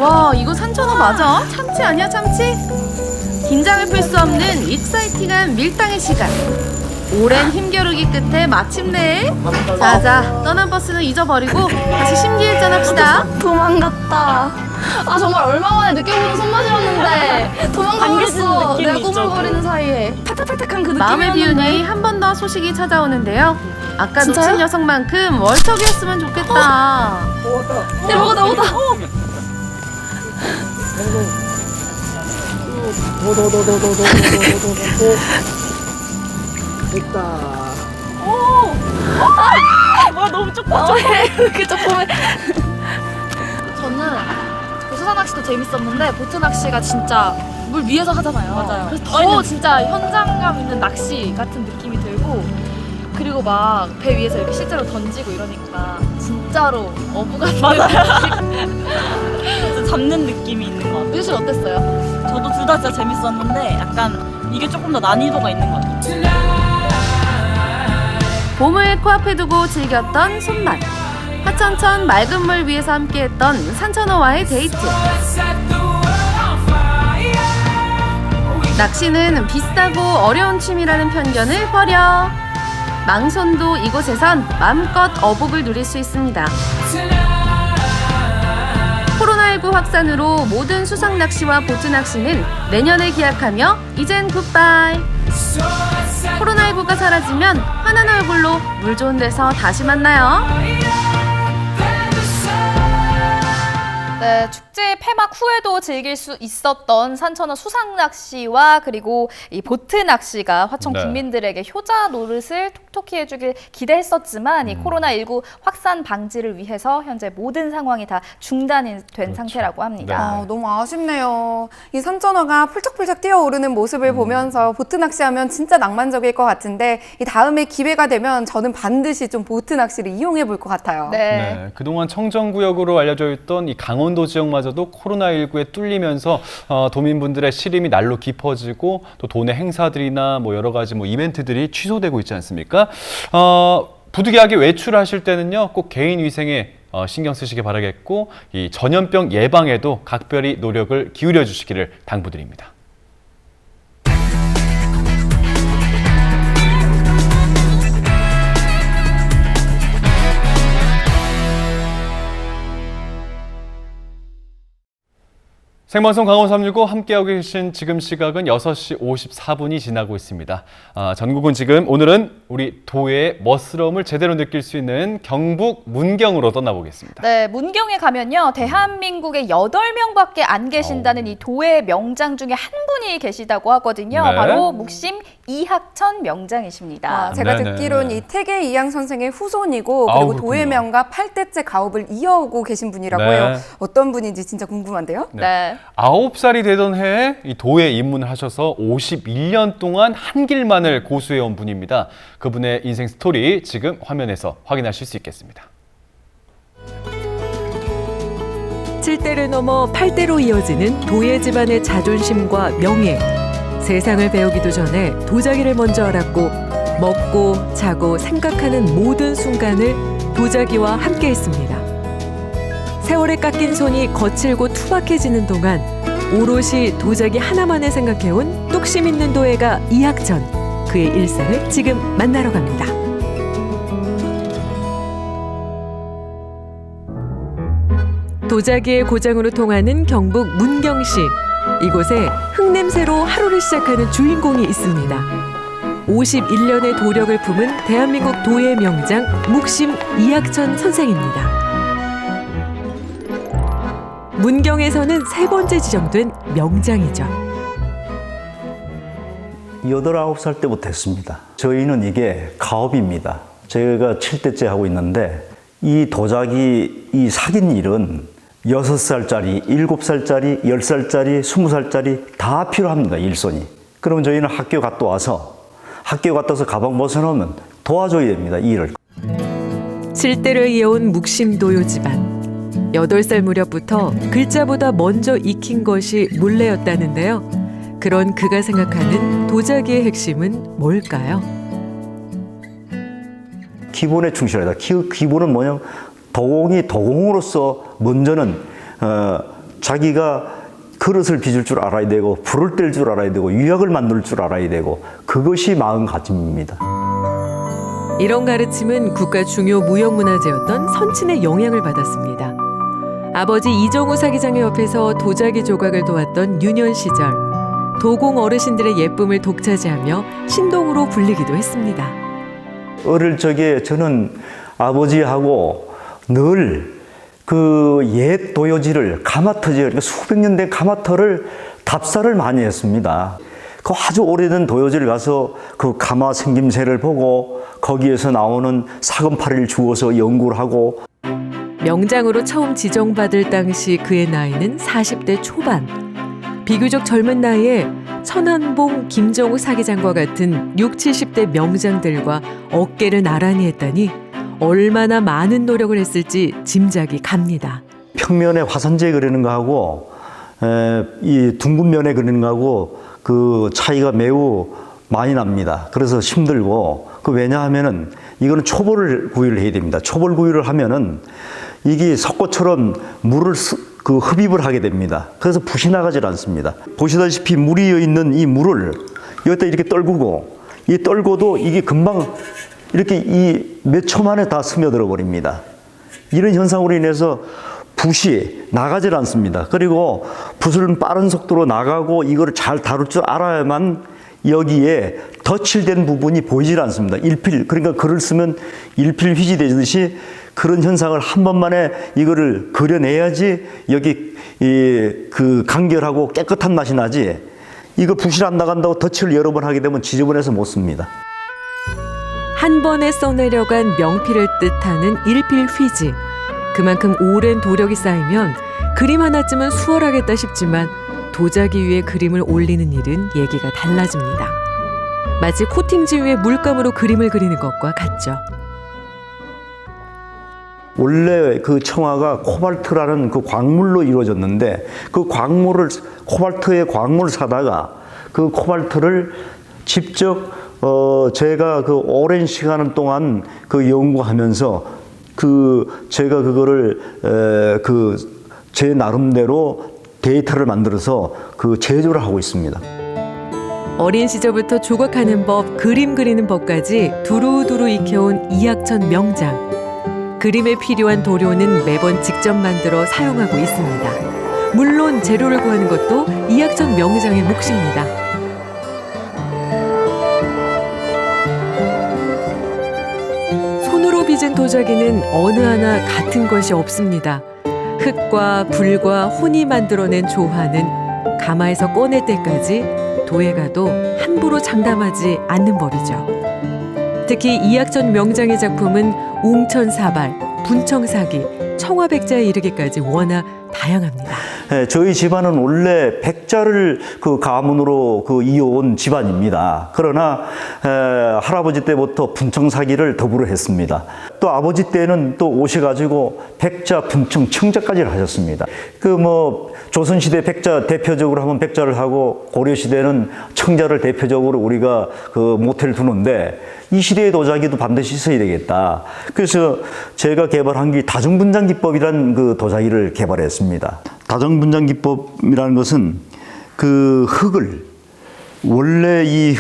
와, 이거 산천어 맞아? 참치 아니야, 참치? 긴장을 풀 수 없는 익사이팅한 밀당의 시간. 오랜 힘겨루기 끝에 마침내 자자, 떠난 버스는 잊어버리고 다시 심기일전 합시다. 도망갔다. 아, 정말 얼마 만에 느껴보는 손맛이었는데 도망가버렸어. 느낌이 내가 있죠, 꾸물거리는 사이에 탁탁탁탁한 그 마음의 느낌이었는데. 비운이 한 번 더 소식이 찾아오는데요. 아까 진짜요? 놓친 녀석만큼 월척이었으면 좋겠다. 대박이다, 오다. 됐다. 와, 너무 쪽팔. 이렇게 조금은. 저는 그 수상 낚시도 재밌었는데 보트 낚시가 진짜 물 위에서 하잖아요. 맞아요. 그래서 더 진짜 현장감 있는 낚시 같은 느낌이 들고, 그리고 막 배 위에서 이렇게 실제로 던지고 이러니까 진짜로 어부 같은 진짜 잡는 느낌이 있는 것 같아요. 유주 씨 어땠어요? 저도 둘 다 진짜 재밌었는데 약간 이게 조금 더 난이도가 있는 것 같아요. 봄을 코앞에 두고 즐겼던 손맛. 하천천 맑은 물 위에서 함께했던 산천어와의 데이트. 낚시는 비싸고 어려운 취미라는 편견을 버려. 망손도 이곳에선 마음껏 어복을 누릴 수 있습니다. 코로나19 확산으로 모든 수상 낚시와 보트 낚시는 내년을 기약하며 이젠 굿바이. 코로나19가 사라지면 환한 얼굴로 물 좋은 데서 다시 만나요. 네, 축제 폐막 후에도 즐길 수 있었던 산천어 수상 낚시와 그리고 이 보트 낚시가 화천 네. 국민들에게 효자 노릇을 톡톡히 해주길 기대했었지만 이 코로나19 확산 방지를 위해서 현재 모든 상황이 다 중단이 된 상태라고 합니다. 아, 너무 아쉽네요. 이 산천어가 펄쩍펄쩍 뛰어오르는 모습을 보면서 보트 낚시하면 진짜 낭만적일 것 같은데, 이 다음에 기회가 되면 저는 반드시 좀 보트 낚시를 이용해 볼 것 같아요. 네, 그동안 청정구역으로 알려져 있던 이 강원도 지역마저도 코로나19에 뚫리면서 도민분들의 시름이 날로 깊어지고 또 도내 행사들이나 뭐 여러 가지 뭐 이벤트들이 취소되고 있지 않습니까? 부득이하게 외출하실 때는요, 꼭 개인 위생에 신경 쓰시기 바라겠고, 이 전염병 예방에도 각별히 노력을 기울여 주시기를 당부드립니다. 생방송 강원 365 함께하고 계신 지금 시각은 6시 54분이 지나고 있습니다. 전국은 지금 오늘은 우리 도의 멋스러움을 제대로 느낄 수 있는 경북 문경으로 떠나보겠습니다. 네, 문경에 가면요, 대한민국에 8명밖에 안 계신다는 이 도의 명장 중에 한 분이 계시다고 하거든요. 네. 바로 묵심 이학천 명장이십니다. 제가 네네. 듣기로는 이 태계 이양 선생의 후손이고, 그리고 그렇군요. 도의 명가 8대째 가업을 이어오고 계신 분이라고 네. 해요. 어떤 분인지 진짜 궁금한데요? 네. 9살이 되던 해에 이 도에 입문을 하셔서 51년 동안 한 길만을 고수해온 분입니다. 그분의 인생 스토리 지금 화면에서 확인하실 수 있겠습니다. 7대를 넘어 8대로 이어지는 도예 집안의 자존심과 명예. 세상을 배우기도 전에 도자기를 먼저 알았고, 먹고 자고 생각하는 모든 순간을 도자기와 함께했습니다. 세월에 깎인 손이 거칠고 투박해지는 동안 오롯이 도자기 하나만을 생각해온 뚝심 있는 도예가 이학천. 그의 일상을 지금 만나러 갑니다. 도자기의 고장으로 통하는 경북 문경시. 이곳에 흙냄새로 하루를 시작하는 주인공이 있습니다. 51년의 도력을 품은 대한민국 도예 명장 묵심 이학천 선생입니다. 문경에서는 세 번째 지정된 명장이죠. 8, 9살 때부터 했습니다. 저희는 이게 가업입니다. 제가 7대째 하고 있는데 이 도자기 이 사귄 일은 6살짜리, 7살짜리, 10살짜리, 20살짜리 다 필요합니다. 일손이. 그러면 저희는 학교 갔다 와서 가방 벗어놓으면 도와줘야 됩니다. 이 일을. 7대를 이어온 묵심도요 집안. 8살 무렵부터 글자보다 먼저 익힌 것이 물레였다는데요. 그런 그가 생각하는 도자기의 핵심은 뭘까요? 기본에 충실하다. 기본은 뭐냐? 도공으로서 먼저는 자기가 그릇을 빚을 줄 알아야 되고 불을 뗄 줄 알아야 되고 유약을 만들 줄 알아야 되고 그것이 마음가짐입니다. 이런 가르침은 국가 중요 무형문화재였던 선친의 영향을 받았습니다. 아버지 이정우 사기장의 옆에서 도자기 조각을 도왔던 유년 시절, 도공 어르신들의 예쁨을 독차지하며 신동으로 불리기도 했습니다. 어릴 적에 저는 아버지하고 늘 그 옛 도요지를 가마터지, 그러니까 수백 년 된 가마터를 답사를 많이 했습니다. 그 아주 오래된 도요지를 가서 그 가마 생김새를 보고 거기에서 나오는 사금파리를 주워서 연구를 하고. 명장으로 처음 지정받을 당시 그의 나이는 40대 초반. 비교적 젊은 나이에 천안봉, 김정우 사기장과 같은 60, 70대 명장들과 어깨를 나란히 했다니 얼마나 많은 노력을 했을지 짐작이 갑니다. 평면에 화산재 그리는 거하고 이 둥근면에 그리는 거하고 그 차이가 매우 많이 납니다. 그래서 힘들고, 왜냐하면은 이거는 초벌 구이를 해야 됩니다. 초벌 구이를 하면은 이게 석고처럼 물을 흡입을 하게 됩니다. 그래서 붓이 나가질 않습니다. 보시다시피 물이 있는 이 물을 여기다 이렇게 떨구고, 이 떨고도 이게 금방 이렇게 이 몇 초 만에 다 스며들어 버립니다. 이런 현상으로 인해서 붓이 나가질 않습니다. 그리고 붓은 빠른 속도로 나가고 이거를 잘 다룰 줄 알아야만 여기에 덧칠된 부분이 보이질 않습니다. 그러니까 글을 쓰면 일필휘지 되듯이 그런 현상을 한 번만에 이거를 그려내야지 여기 그 간결하고 깨끗한 맛이 나지, 이거 붓이 안 나간다고 덧칠을 여러 번 하게 되면 지저분해서 못 씁니다. 한 번에 써내려간 명필을 뜻하는 일필휘지. 그만큼 오랜 도력이 쌓이면 그림 하나쯤은 수월하겠다 싶지만 도자기 위에 그림을 올리는 일은 얘기가 달라집니다. 마치 코팅지 위에 물감으로 그림을 그리는 것과 같죠. 원래 그 청화가 코발트라는 그 광물로 이루어졌는데, 그 코발트의 광물을 사다가 그 코발트를 직접 제가 그 오랜 시간 동안 그 연구하면서 제가 그거를 제 나름대로 데이터를 만들어서 그 제조를 하고 있습니다. 어린 시절부터 조각하는 법, 그림 그리는 법까지 두루두루 익혀온 이학천 명장. 그림에 필요한 도료는 매번 직접 만들어 사용하고 있습니다. 물론 재료를 구하는 것도 이학천 명장의 몫입니다. 손으로 빚은 도자기는 어느 하나 같은 것이 없습니다. 흙과 불과 혼이 만들어낸 조화는 가마에서 꺼낼 때까지 도예가도 함부로 장담하지 않는 법이죠. 특히 이학천 명장의 작품은 웅천사발, 분청사기, 청화백자에 이르기까지 워낙 다양합니다. 저희 집안은 원래 백자를 그 가문으로 이어온 집안입니다. 그러나 할아버지 때부터 분청사기를 더불어 했습니다. 또 아버지 때는 또 오셔가지고 백자, 분청, 청자까지를 하셨습니다. 조선시대 백자 대표적으로 하면 백자를 하고, 고려시대는 청자를 대표적으로 우리가 모태를 두는데, 이 시대의 도자기도 반드시 있어야 되겠다. 그래서 제가 개발한 게 다정분장기법이라는 그 도자기를 개발했습니다. 다정분장기법이라는 것은 그 흙을 원래 이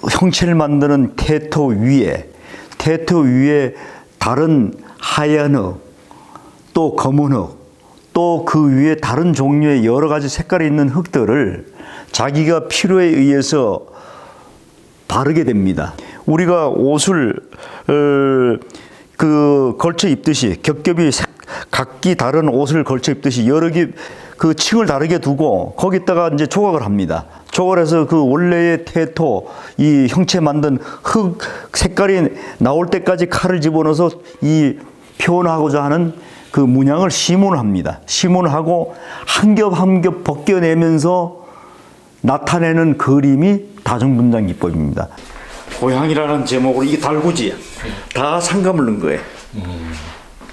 형체를 만드는 태토 위에 다른 하얀 흙, 또 검은 흙, 또 그 위에 다른 종류의 여러 가지 색깔이 있는 흙들을 자기가 필요에 의해서 바르게 됩니다. 우리가 옷을 걸쳐 입듯이 겹겹이 각기 다른 옷을 걸쳐 입듯이 여러 개 그 층을 다르게 두고 거기다가 이제 조각을 합니다. 조각을 해서 그 원래의 태토, 이 형체 만든 흙 색깔이 나올 때까지 칼을 집어넣어서 이 표현하고자 하는 그 문양을 시문을 합니다. 시문을 하고 한 겹 한 겹 벗겨내면서 나타내는 그림이 다중분장 기법입니다. 고향이라는 제목으로 이게 달구지 다 상감을 넣은 거예요.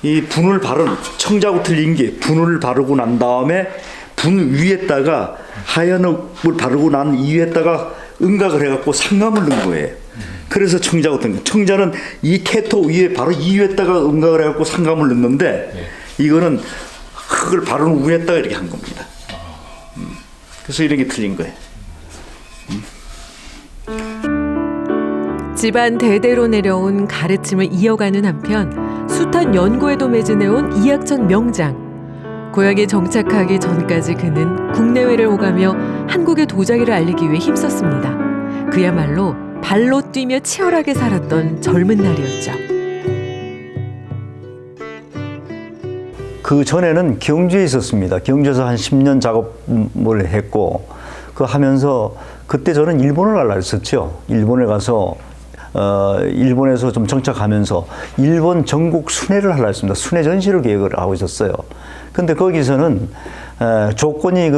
이 분을 바른 청자고 틀린 게 분을 바르고 난 다음에 분 위에다가 하얀 흙을 바르고 난 이위에다가 음각을 해갖고 상감을 넣은 거예요. 그래서 청자고 틀린 거. 청자는 이 캐토 위에 바로 이 위에다가 음각을 해갖고 상감을 넣는데 이거는 흙을 바른 위에다가 이렇게 한 겁니다. 그래서 이런 게 틀린 거예요. 집안 대대로 내려온 가르침을 이어가는 한편 숱한 연구에도 매진해온 이학천 명장. 고향에 정착하기 전까지 그는 국내외를 오가며 한국의 도자기를 알리기 위해 힘썼습니다. 그야말로 발로 뛰며 치열하게 살았던 젊은 날이었죠. 그 전에는 경주에 있었습니다. 경주에서 한 10년 작업을 했고 그 하면서 그때 저는 일본을 가려고 했었죠. 일본에 가서 일본에서 좀 정착하면서 일본 전국 순회를 하려고 했습니다. 순회 전시를 계획을 하고 있었어요. 근데 거기서는 조건이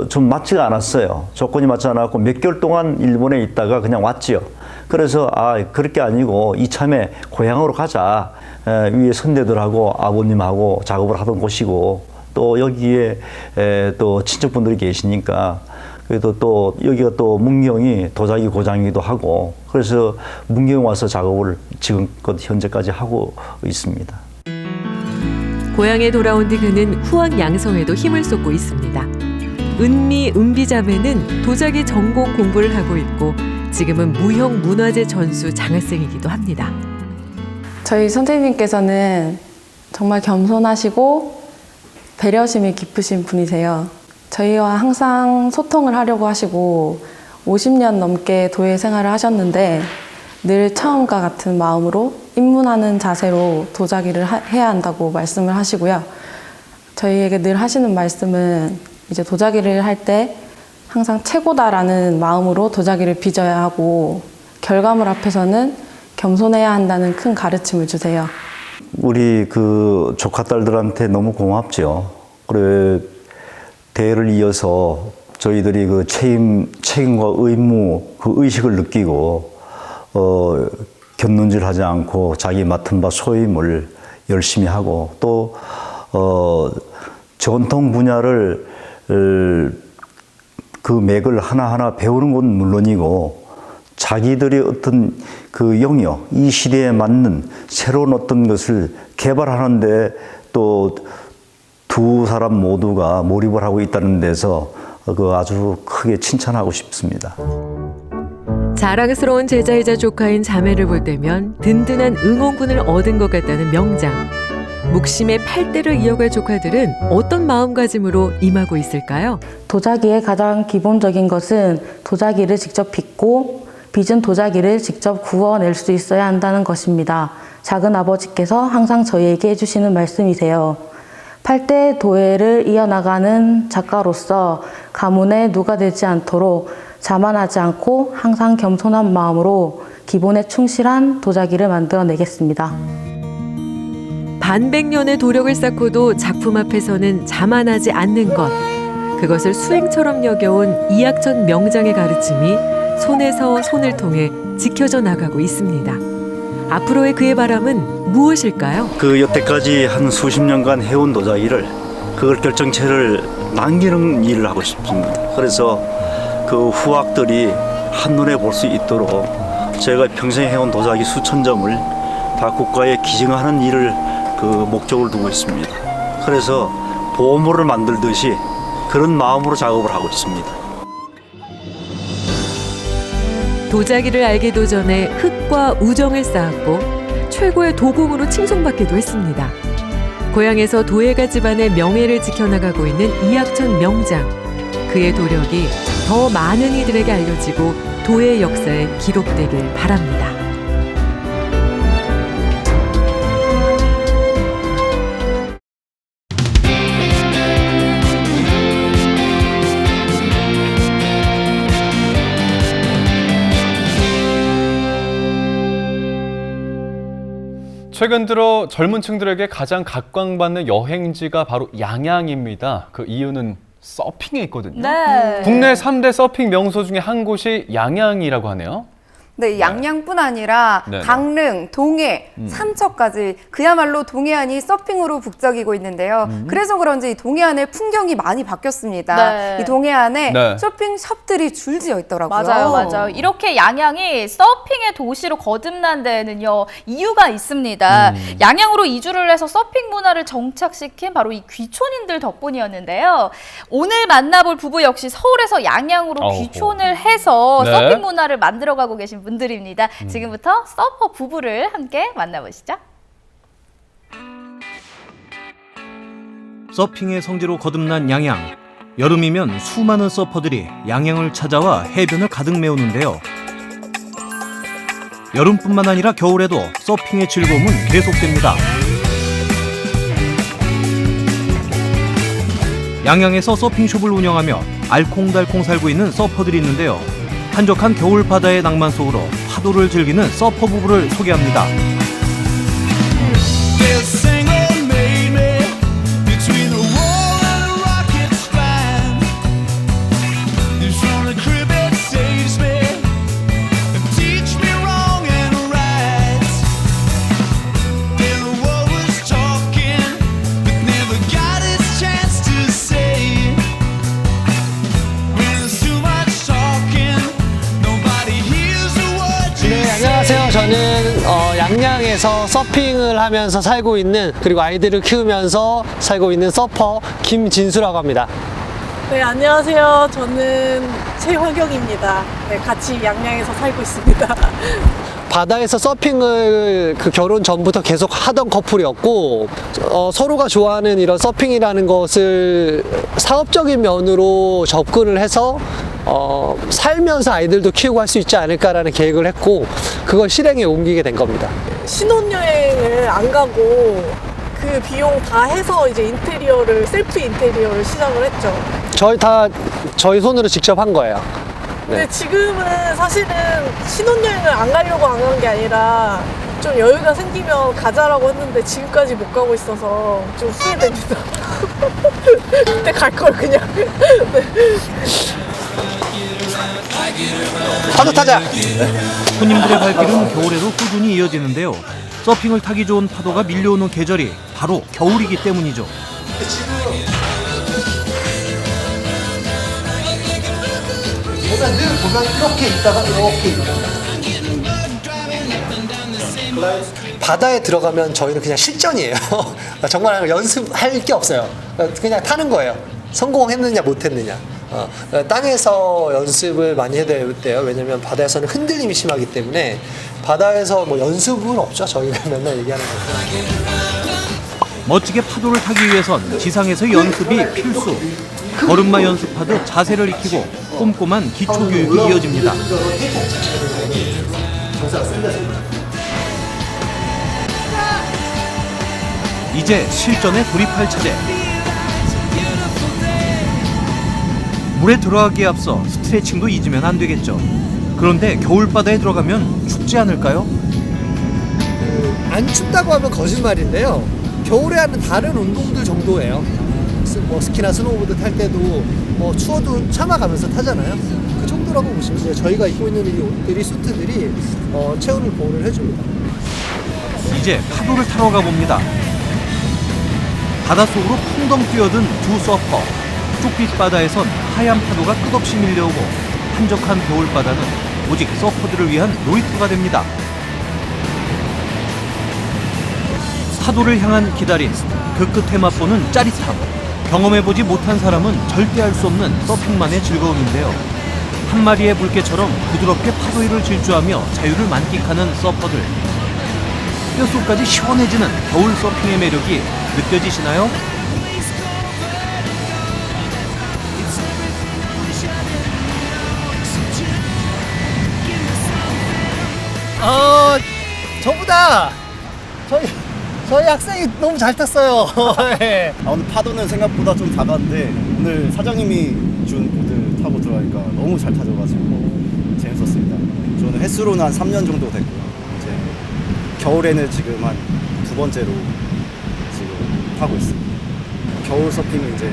좀 맞지가 않았어요. 조건이 맞지 않았고 몇 개월 동안 일본에 있다가 그냥 왔지요. 그래서 그럴 게 아니고 이참에 고향으로 가자. 위에 선대들하고 아버님하고 작업을 하던 곳이고 또 여기에 또 친척분들이 계시니까 그래도 또 여기가 또 문경이 도자기 고장이기도 하고 그래서 문경에 와서 작업을 지금껏 현재까지 하고 있습니다. 고향에 돌아온 뒤 그는 후학 양성에도 힘을 쏟고 있습니다. 은미, 은비자매는 도자기 전공 공부를 하고 있고 지금은 무형 문화재 전수 장학생이기도 합니다. 저희 선생님께서는 정말 겸손하시고 배려심이 깊으신 분이세요. 저희와 항상 소통을 하려고 하시고 50년 넘게 도예 생활을 하셨는데 늘 처음과 같은 마음으로 입문하는 자세로 도자기를 해야 한다고 말씀을 하시고요. 저희에게 늘 하시는 말씀은 이제 도자기를 할 때 항상 최고다라는 마음으로 도자기를 빚어야 하고 결과물 앞에서는 겸손해야 한다는 큰 가르침을 주세요. 우리 그 조카딸들한테 너무 고맙죠. 그래 대를 이어서 저희들이 그 책임과 의무 그 의식을 느끼고 곁눈질하지 않고 자기 맡은 바 소임을 열심히 하고 또 전통 분야를 그 맥을 하나하나 배우는 건 물론이고 자기들의 어떤 그 영역, 이 시대에 맞는 새로운 어떤 것을 개발하는데 또 두 사람 모두가 몰입을 하고 있다는 데서 그 아주 크게 칭찬하고 싶습니다. 자랑스러운 제자이자 조카인 자매를 볼 때면 든든한 응원군을 얻은 것 같다는 명장. 묵심의 8대를 이어갈 조카들은 어떤 마음가짐으로 임하고 있을까요? 도자기의 가장 기본적인 것은 도자기를 직접 빚고 빚은 도자기를 직접 구워낼 수 있어야 한다는 것입니다. 작은 아버지께서 항상 저희에게 해주시는 말씀이세요. 8대 도예를 이어나가는 작가로서 가문에 누가 되지 않도록 자만하지 않고 항상 겸손한 마음으로 기본에 충실한 도자기를 만들어내겠습니다. 반백년의 도력을 쌓고도 작품 앞에서는 자만하지 않는 것. 그것을 수행처럼 여겨온 이학천 명장의 가르침이 손에서 손을 통해 지켜져 나가고 있습니다. 앞으로의 그의 바람은 무엇일까요? 그 여태까지 한 수십 년간 해온 도자기를 그걸 결정체를 남기는 일을 하고 싶습니다. 그래서 그 후학들이 한눈에 볼 수 있도록 제가 평생 해온 도자기 수천 점을 다 국가에 기증하는 일을 그 목적을 두고 있습니다. 그래서 보물을 만들듯이 그런 마음으로 작업을 하고 있습니다. 도자기를 알기도 전에 흙과 우정을 쌓았고 최고의 도공으로 칭송받기도 했습니다. 고향에서 도예가 집안의 명예를 지켜나가고 있는 이학천 명장. 그의 도력이 더 많은 이들에게 알려지고 도의 역사에 기록되길 바랍니다. 최근 들어 젊은 층들에게 가장 각광받는 여행지가 바로 양양입니다. 그 이유는 서핑에 있거든요. 네. 국내 3대 서핑 명소 중에 한 곳이 양양이라고 하네요. 네, 양양뿐 아니라 네네. 강릉, 동해, 삼척까지 그야말로 동해안이 서핑으로 북적이고 있는데요. 그래서 그런지 이 동해안의 풍경이 많이 바뀌었습니다. 네. 이 동해안에 네. 쇼핑숍들이 줄지어 있더라고요. 맞아요. 이렇게 양양이 서핑의 도시로 거듭난 데에는요, 이유가 있습니다. 양양으로 이주를 해서 서핑 문화를 정착시킨 바로 이 귀촌인들 덕분이었는데요. 오늘 만나볼 부부 역시 서울에서 양양으로 어허. 귀촌을 해서 네. 서핑 문화를 만들어가고 계신 분들입니다. 지금부터 서퍼 부부를 함께 만나보시죠. 서핑의 성지로 거듭난 양양. 여름이면 수많은 서퍼들이 양양을 찾아와 해변을 가득 메우는데요. 여름뿐만 아니라 겨울에도 서핑의 즐거움은 계속됩니다. 양양에서 서핑숍을 운영하며 알콩달콩 살고 있는 서퍼들이 있는데요. 한적한 겨울 바다의 낭만 속으로 파도를 즐기는 서퍼 부부를 소개합니다. 안녕하세요. 저는 양양에서 서핑을 하면서 살고 있는, 그리고 아이들을 키우면서 살고 있는 서퍼 김진수라고 합니다. 네, 안녕하세요. 저는 최화경입니다. 네, 같이 양양에서 살고 있습니다. 바다에서 서핑을 그 결혼 전부터 계속 하던 커플이었고, 서로가 좋아하는 이런 서핑이라는 것을 사업적인 면으로 접근을 해서 살면서 아이들도 키우고 할 수 있지 않을까라는 계획을 했고, 그걸 실행에 옮기게 된 겁니다. 신혼여행을 안 가고 그 비용 다 해서 이제 인테리어를, 셀프 인테리어를 시작을 했죠. 저희 손으로 직접 한 거예요. 근데 지금은 사실은 신혼여행을 안 가려고 안 간 게 아니라 좀 여유가 생기면 가자라고 했는데 지금까지 못 가고 있어서 좀 후회됩니다. 그때 갈 걸 그냥. 네. 파도 타자! 손님들의 발길은 겨울에도 꾸준히 이어지는데요. 서핑을 타기 좋은 파도가 밀려오는 계절이 바로 겨울이기 때문이죠. 늘 보면 이렇게 있다가 이렇게 있다가. 바다에 들어가면 저희는 그냥 실전이에요. 정말 연습할 게 없어요. 그냥 타는 거예요. 성공했느냐 못했느냐. 땅에서 연습을 많이 해야 돼요. 왜냐면 바다에서는 흔들림이 심하기 때문에 바다에서 뭐 연습은 없죠. 저희가 맨날 얘기하는 거. 멋지게 파도를 타기 위해선 지상에서 연습이 필수. 걸음마 연습하듯 자세를 익히고 꼼꼼한 기초 교육이 이어집니다. 이제 실전에 돌입할 차례. 물에 들어가기에 앞서 스트레칭도 잊으면 안 되겠죠. 그런데 겨울바다에 들어가면 춥지 않을까요? 안 춥다고 하면 거짓말인데요. 겨울에 하는 다른 운동들 정도예요. 뭐 스키나 스노우보드 탈 때도 뭐 추워도 참아가면서 타잖아요. 그 정도라고 보시면 돼요. 저희가 입고 있는 이 옷들이, 수트들이 체온을 보호를 해줍니다. 이제 파도를 타러 가봅니다. 바닷속으로 풍덩 뛰어든 두 서퍼. 쪽빛 바다에선 하얀 파도가 끝없이 밀려오고 한적한 겨울바다는 오직 서퍼들을 위한 놀이터가 됩니다. 파도를 향한 기다림, 그 끝에 맛보는 짜릿함. 경험해보지 못한 사람은 절대 알 수 없는 서핑만의 즐거움인데요. 한 마리의 물개처럼 부드럽게 파도 위를 질주하며 자유를 만끽하는 서퍼들. 뼛속까지 시원해지는 겨울 서핑의 매력이 느껴지시나요? 저보다 저희 학생이 너무 잘 탔어요. 네. 오늘 파도는 생각보다 좀 작았는데 오늘 사장님이 준 보드 타고 들어가니까 너무 잘 타져가지고 재밌었습니다. 저는 횟수로는 한 3년 정도 됐고요. 이제 겨울에는 지금 한 2번째로 지금 타고 있습니다. 겨울 서핑은 이제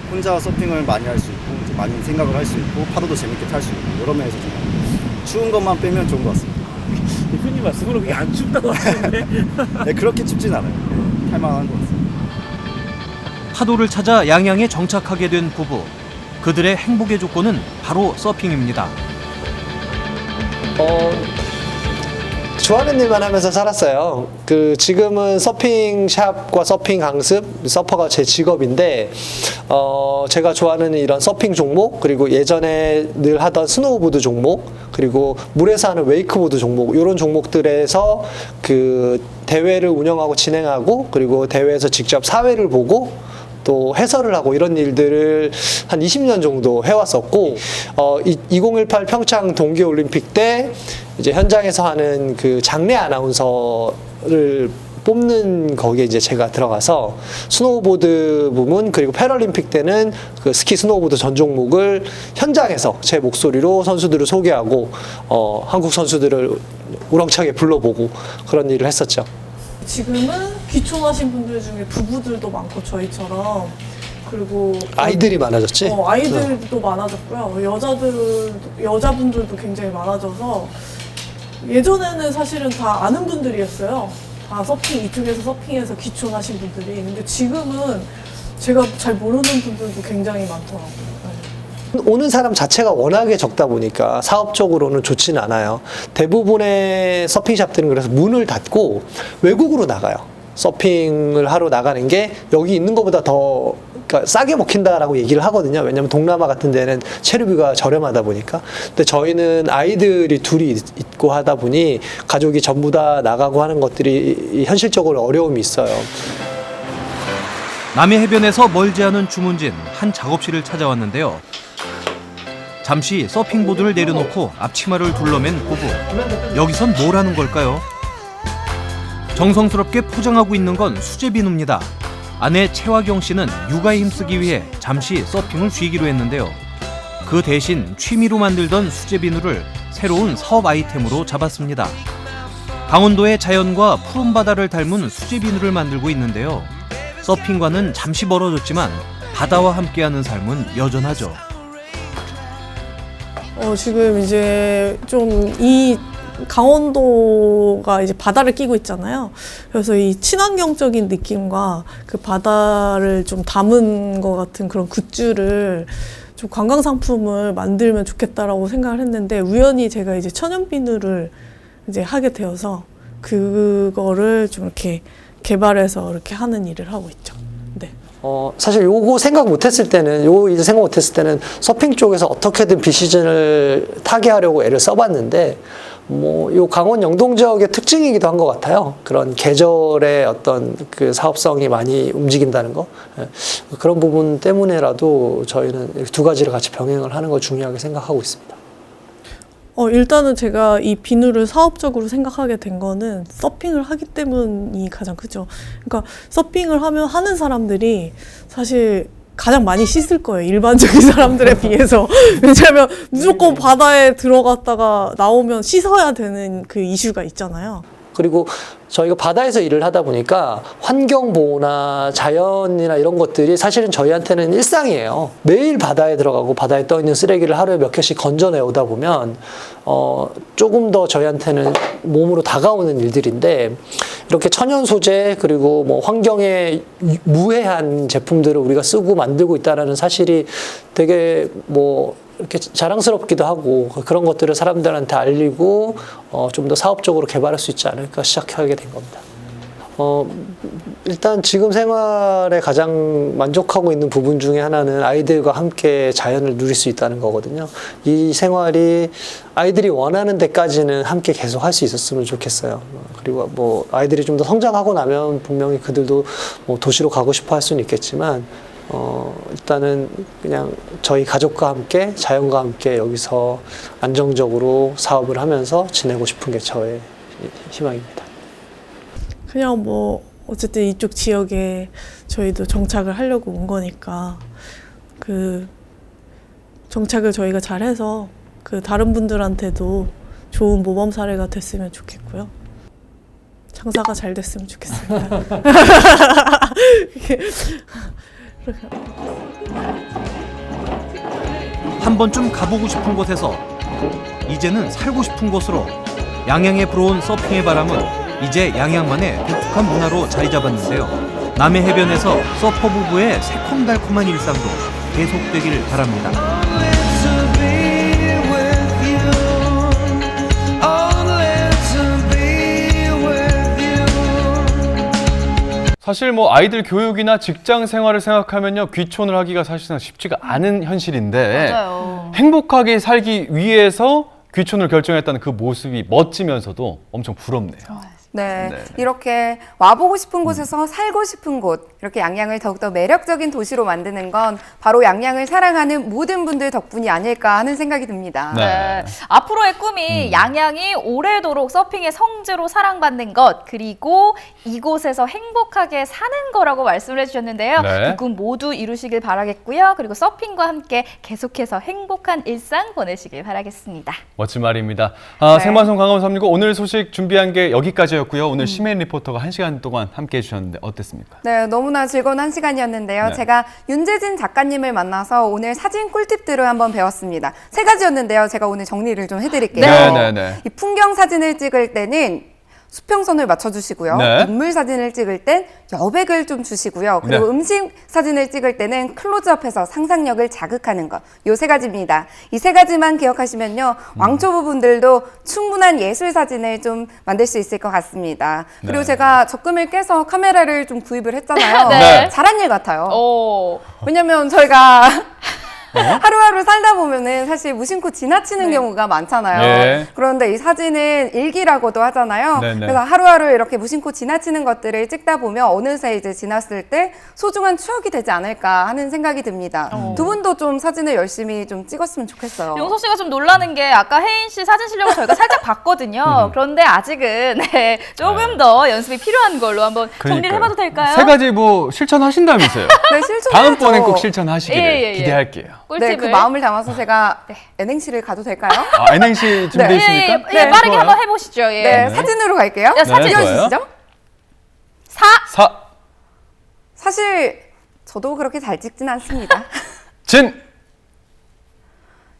혼자 서핑을 많이 할 수 있고 이제 많이 생각을 할 수 있고 파도도 재밌게 탈 수 있고 여러 면에서 정말 추운 것만 빼면 좋은 것 같습니다. 대표님 말씀으로 그게 안 춥다고 하시는데 네, 그렇게 춥진 않아요. 네, 탈만한 것 같습니다. 파도를 찾아 양양에 정착하게 된 부부. 그들의 행복의 조건은 바로 서핑입니다. 좋아하는 일만 하면서 살았어요. 지금은 서핑샵과 서핑 강습, 서퍼가 제 직업인데, 제가 좋아하는 이런 서핑 종목, 그리고 예전에 늘 하던 스노우보드 종목, 그리고 물에서 하는 웨이크보드 종목, 이런 종목들에서 대회를 운영하고 진행하고, 그리고 대회에서 직접 사회를 보고, 또 해설을 하고 이런 일들을 한 20년 정도 해왔었고 2018 평창 동계올림픽 때 이제 현장에서 하는 장내 아나운서를 뽑는 거기에 이제 제가 들어가서 스노우보드 부문 그리고 패럴림픽 때는 스키 스노우보드 전 종목을 현장에서 제 목소리로 선수들을 소개하고 한국 선수들을 우렁차게 불러보고 그런 일을 했었죠. 지금은 귀촌하신 분들 중에 부부들도 많고 저희처럼 그리고 아이들이 많아졌지? 아이들도 많아졌고요. 여자분들도 굉장히 많아져서 예전에는 사실은 다 아는 분들이었어요. 다 이쪽에서 서핑해서 귀촌하신 분들이. 근데 지금은 제가 잘 모르는 분들도 굉장히 많더라고요. 오는 사람 자체가 워낙에 적다 보니까 사업적으로는 좋지는 않아요. 대부분의 서핑샵들은 그래서 문을 닫고 외국으로 나가요. 서핑을 하러 나가는 게 여기 있는 것보다 더 싸게 먹힌다라고 얘기를 하거든요. 왜냐하면 동남아 같은 데는 체류비가 저렴하다 보니까. 근데 저희는 아이들이 둘이 있고 하다 보니 가족이 전부 다 나가고 하는 것들이 현실적으로 어려움이 있어요. 남해 해변에서 멀지 않은 주문진 한 작업실을 찾아왔는데요. 잠시 서핑보드를 내려놓고 앞치마를 둘러맨 부부. 여기선 뭘 하는 걸까요? 정성스럽게 포장하고 있는 건 수제 비누입니다. 아내 최화경 씨는 육아에 힘쓰기 위해 잠시 서핑을 쉬기로 했는데요. 그 대신 취미로 만들던 수제 비누를 새로운 사업 아이템으로 잡았습니다. 강원도의 자연과 푸른 바다를 닮은 수제 비누를 만들고 있는데요. 서핑과는 잠시 멀어졌지만 바다와 함께하는 삶은 여전하죠. 지금 이제 좀 강원도가 이제 바다를 끼고 있잖아요. 그래서 이 친환경적인 느낌과 바다를 좀 담은 것 같은 그런 굿즈를 좀 관광 상품을 만들면 좋겠다라고 생각을 했는데 우연히 제가 이제 천연 비누를 이제 하게 되어서 그거를 좀 이렇게 개발해서 이렇게 하는 일을 하고 있죠. 네. 사실 요거 생각 못했을 때는 서핑 쪽에서 어떻게든 비시즌을 타게 하려고 애를 써봤는데 요 강원 영동 지역의 특징이기도 한 것 같아요. 그런 계절의 어떤 사업성이 많이 움직인다는 거. 그런 부분 때문에라도 저희는 두 가지를 같이 병행을 하는 걸 중요하게 생각하고 있습니다. 일단은 제가 이 비누를 사업적으로 생각하게 된 거는 서핑을 하기 때문이 가장 크죠. 그러니까 서핑을 하는 사람들이 사실 가장 많이 씻을 거예요. 일반적인 사람들에 비해서. 왜냐하면 무조건 바다에 들어갔다가 나오면 씻어야 되는 이슈가 있잖아요. 그리고 저희가 바다에서 일을 하다 보니까 환경보호나 자연이나 이런 것들이 사실은 저희한테는 일상이에요. 매일 바다에 들어가고 바다에 떠있는 쓰레기를 하루에 몇 개씩 건져내오다 보면 조금 더 저희한테는 몸으로 다가오는 일들인데 이렇게 천연 소재 그리고 환경에 무해한 제품들을 우리가 쓰고 만들고 있다는 사실이 되게 이렇게 자랑스럽기도 하고 그런 것들을 사람들한테 알리고 좀 더 사업적으로 개발할 수 있지 않을까 시작하게 된 겁니다. 일단 지금 생활에 가장 만족하고 있는 부분 중에 하나는 아이들과 함께 자연을 누릴 수 있다는 거거든요. 이 생활이 아이들이 원하는 데까지는 함께 계속 할 수 있었으면 좋겠어요. 그리고 아이들이 좀 더 성장하고 나면 분명히 그들도 도시로 가고 싶어 할 수는 있겠지만 일단은 그냥 저희 가족과 함께 자연과 함께 여기서 안정적으로 사업을 하면서 지내고 싶은 게 저의 희망입니다. 그냥 뭐 어쨌든 이쪽 지역에 저희도 정착을 하려고 온 거니까 그 정착을 저희가 잘해서 그 다른 분들한테도 좋은 모범 사례가 됐으면 좋겠고요. 장사가 잘 됐으면 좋겠습니다. 한 번쯤 가보고 싶은 곳에서 이제는 살고 싶은 곳으로 양양에 불어온 서핑의 바람은 이제 양양만의 독특한 문화로 자리 잡았는데요. 남해 해변에서 서퍼 부부의 새콤달콤한 일상도 계속되길 바랍니다. 사실 뭐 아이들 교육이나 직장 생활을 생각하면요, 귀촌을 하기가 사실상 쉽지가 않은 현실인데 맞아요. 행복하게 살기 위해서 귀촌을 결정했다는 그 모습이 멋지면서도 엄청 부럽네요. 네, 네. 이렇게 와보고 싶은 곳에서 살고 싶은 곳, 이렇게 양양을 더욱더 매력적인 도시로 만드는 건 바로 양양을 사랑하는 모든 분들 덕분이 아닐까 하는 생각이 듭니다. 네. 앞으로의 꿈이 양양이 오래도록 서핑의 성지로 사랑받는 것, 그리고 이곳에서 행복하게 사는 거라고 말씀을 해주셨는데요. 네. 그 꿈 모두 이루시길 바라겠고요. 그리고 서핑과 함께 계속해서 행복한 일상 보내시길 바라겠습니다. 멋진 말입니다. 네. 생방송 강원 365 오늘 소식 준비한 게 여기까지였고요. 오늘 심혜인 리포터가 1시간 동안 함께 해주셨는데 어땠습니까? 네, 너무나 즐거운 한 시간이었는데요. 네. 제가 윤재진 작가님을 만나서 오늘 사진 꿀팁들을 한번 배웠습니다. 3가지였는데요. 제가 오늘 정리를 좀 해드릴게요. 네. 이 풍경 사진을 찍을 때는 수평선을 맞춰주시고요. 네. 인물 사진을 찍을 땐 여백을 좀 주시고요. 그리고 네. 음식 사진을 찍을 때는 클로즈업해서 상상력을 자극하는 것. 요 3가지입니다. 이 3가지만 기억하시면요. 왕초보분들도 충분한 예술 사진을 좀 만들 수 있을 것 같습니다. 그리고 네. 제가 적금을 깨서 카메라를 좀 구입을 했잖아요. 네. 잘한 일 같아요. 오. 왜냐면 저희가 하루하루 살다 보면은 사실 무심코 지나치는 경우가 많잖아요. 예. 그런데 이 사진은 일기라고도 하잖아요. 네네. 그래서 하루하루 이렇게 무심코 지나치는 것들을 찍다 보면 어느새 이제 지났을 때 소중한 추억이 되지 않을까 하는 생각이 듭니다. 두 분도 좀 사진을 열심히 좀 찍었으면 좋겠어요. 용서 씨가 좀 놀라는 게 아까 혜인 씨 사진 실력을 저희가 살짝 봤거든요. 그런데 아직은 네, 조금 더 연습이 필요한 걸로 한번 정리를 해봐도 될까요? 3가지 뭐 실천하신다면서요? 네, 실천해야죠. 다음번엔 꼭 실천하시기를 예. 기대할게요. 네, 그 마음을 담아서 제가 N행시를 가도 될까요? N행시 준비되어 있습니까? 예, 빠르게 좋아요. 한번 해보시죠. 예. 네, 사진으로 갈게요. 네, 사진 띄워주시죠. 사. 사실 저도 그렇게 잘 찍진 않습니다.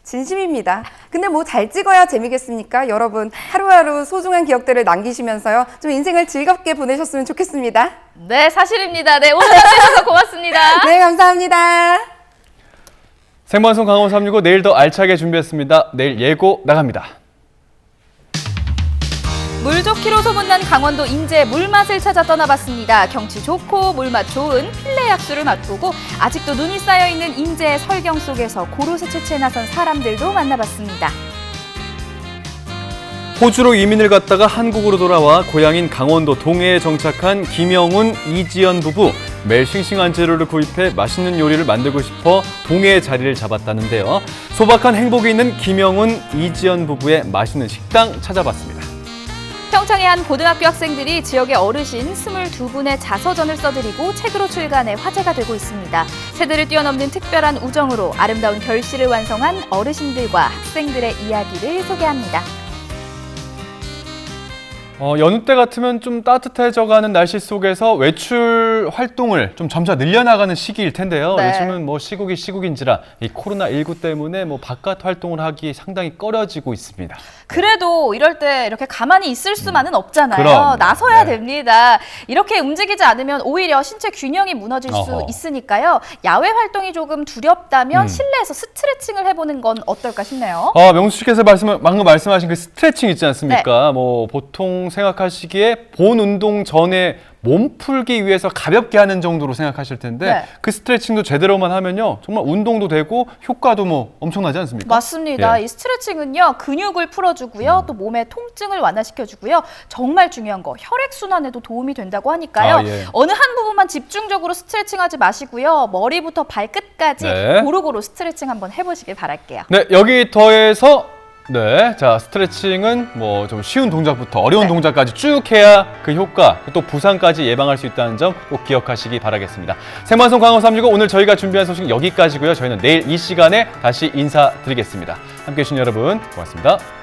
진심입니다. 근데 뭐 잘 찍어야 재미겠습니까? 여러분 하루하루 소중한 기억들을 남기시면서요. 좀 인생을 즐겁게 보내셨으면 좋겠습니다. 네, 사실입니다. 네, 오늘 함께해주셔서 고맙습니다. 네, 감사합니다. 생방송 강원 365 내일 더 알차게 준비했습니다. 내일 예고 나갑니다. 물 좋기로 소문난 강원도 인제 물맛을 찾아 떠나봤습니다. 경치 좋고 물맛 좋은 필레 약수를 맛보고 아직도 눈이 쌓여있는 인제의 설경 속에서 고로쇠채채에 나선 사람들도 만나봤습니다. 호주로 이민을 갔다가 한국으로 돌아와 고향인 강원도 동해에 정착한 김영훈, 이지연 부부. 매일 싱싱한 재료를 구입해 맛있는 요리를 만들고 싶어 동해의 자리를 잡았다는데요. 소박한 행복이 있는 김영훈, 이지연 부부의 맛있는 식당 찾아봤습니다. 평창의 한 고등학교 학생들이 지역의 어르신 22분의 자서전을 써드리고 책으로 출간해 화제가 되고 있습니다. 세대를 뛰어넘는 특별한 우정으로 아름다운 결실을 완성한 어르신들과 학생들의 이야기를 소개합니다. 연휴 때 같으면 좀 따뜻해져가는 날씨 속에서 외출 활동을 좀 점차 늘려나가는 시기일 텐데요. 네. 요즘은 뭐 시국인지라 이 코로나19 때문에 뭐 바깥 활동을 하기 상당히 꺼려지고 있습니다. 그래도 이럴 때 이렇게 가만히 있을 수만은 없잖아요. 그럼. 나서야 됩니다. 이렇게 움직이지 않으면 오히려 신체 균형이 무너질 수 어허. 있으니까요. 야외 활동이 조금 두렵다면 실내에서 스트레칭을 해보는 건 어떨까 싶네요. 명수 씨께서 방금 말씀하신 그 스트레칭 있지 않습니까? 뭐 보통 생각하시기에 본 운동 전에 몸 풀기 위해서 가볍게 하는 정도로 생각하실 텐데 네. 그 스트레칭도 제대로만 하면요 정말 운동도 되고 효과도 뭐 엄청나지 않습니까? 맞습니다. 예. 이 스트레칭은요 근육을 풀어주고요 또 몸의 통증을 완화시켜주고요 정말 중요한 거 혈액 순환에도 도움이 된다고 하니까요 아, 예. 어느 한 부분만 집중적으로 스트레칭하지 마시고요 머리부터 발끝까지 네. 고루고루 스트레칭 한번 해보시길 바랄게요. 네, 여기 더해서 네, 자 스트레칭은 뭐 좀 쉬운 동작부터 어려운 동작까지 쭉 해야 그 효과 또 부상까지 예방할 수 있다는 점 꼭 기억하시기 바라겠습니다. 생방송 광어 365 오늘 저희가 준비한 소식 여기까지고요. 저희는 내일 이 시간에 다시 인사드리겠습니다. 함께해 주신 여러분 고맙습니다.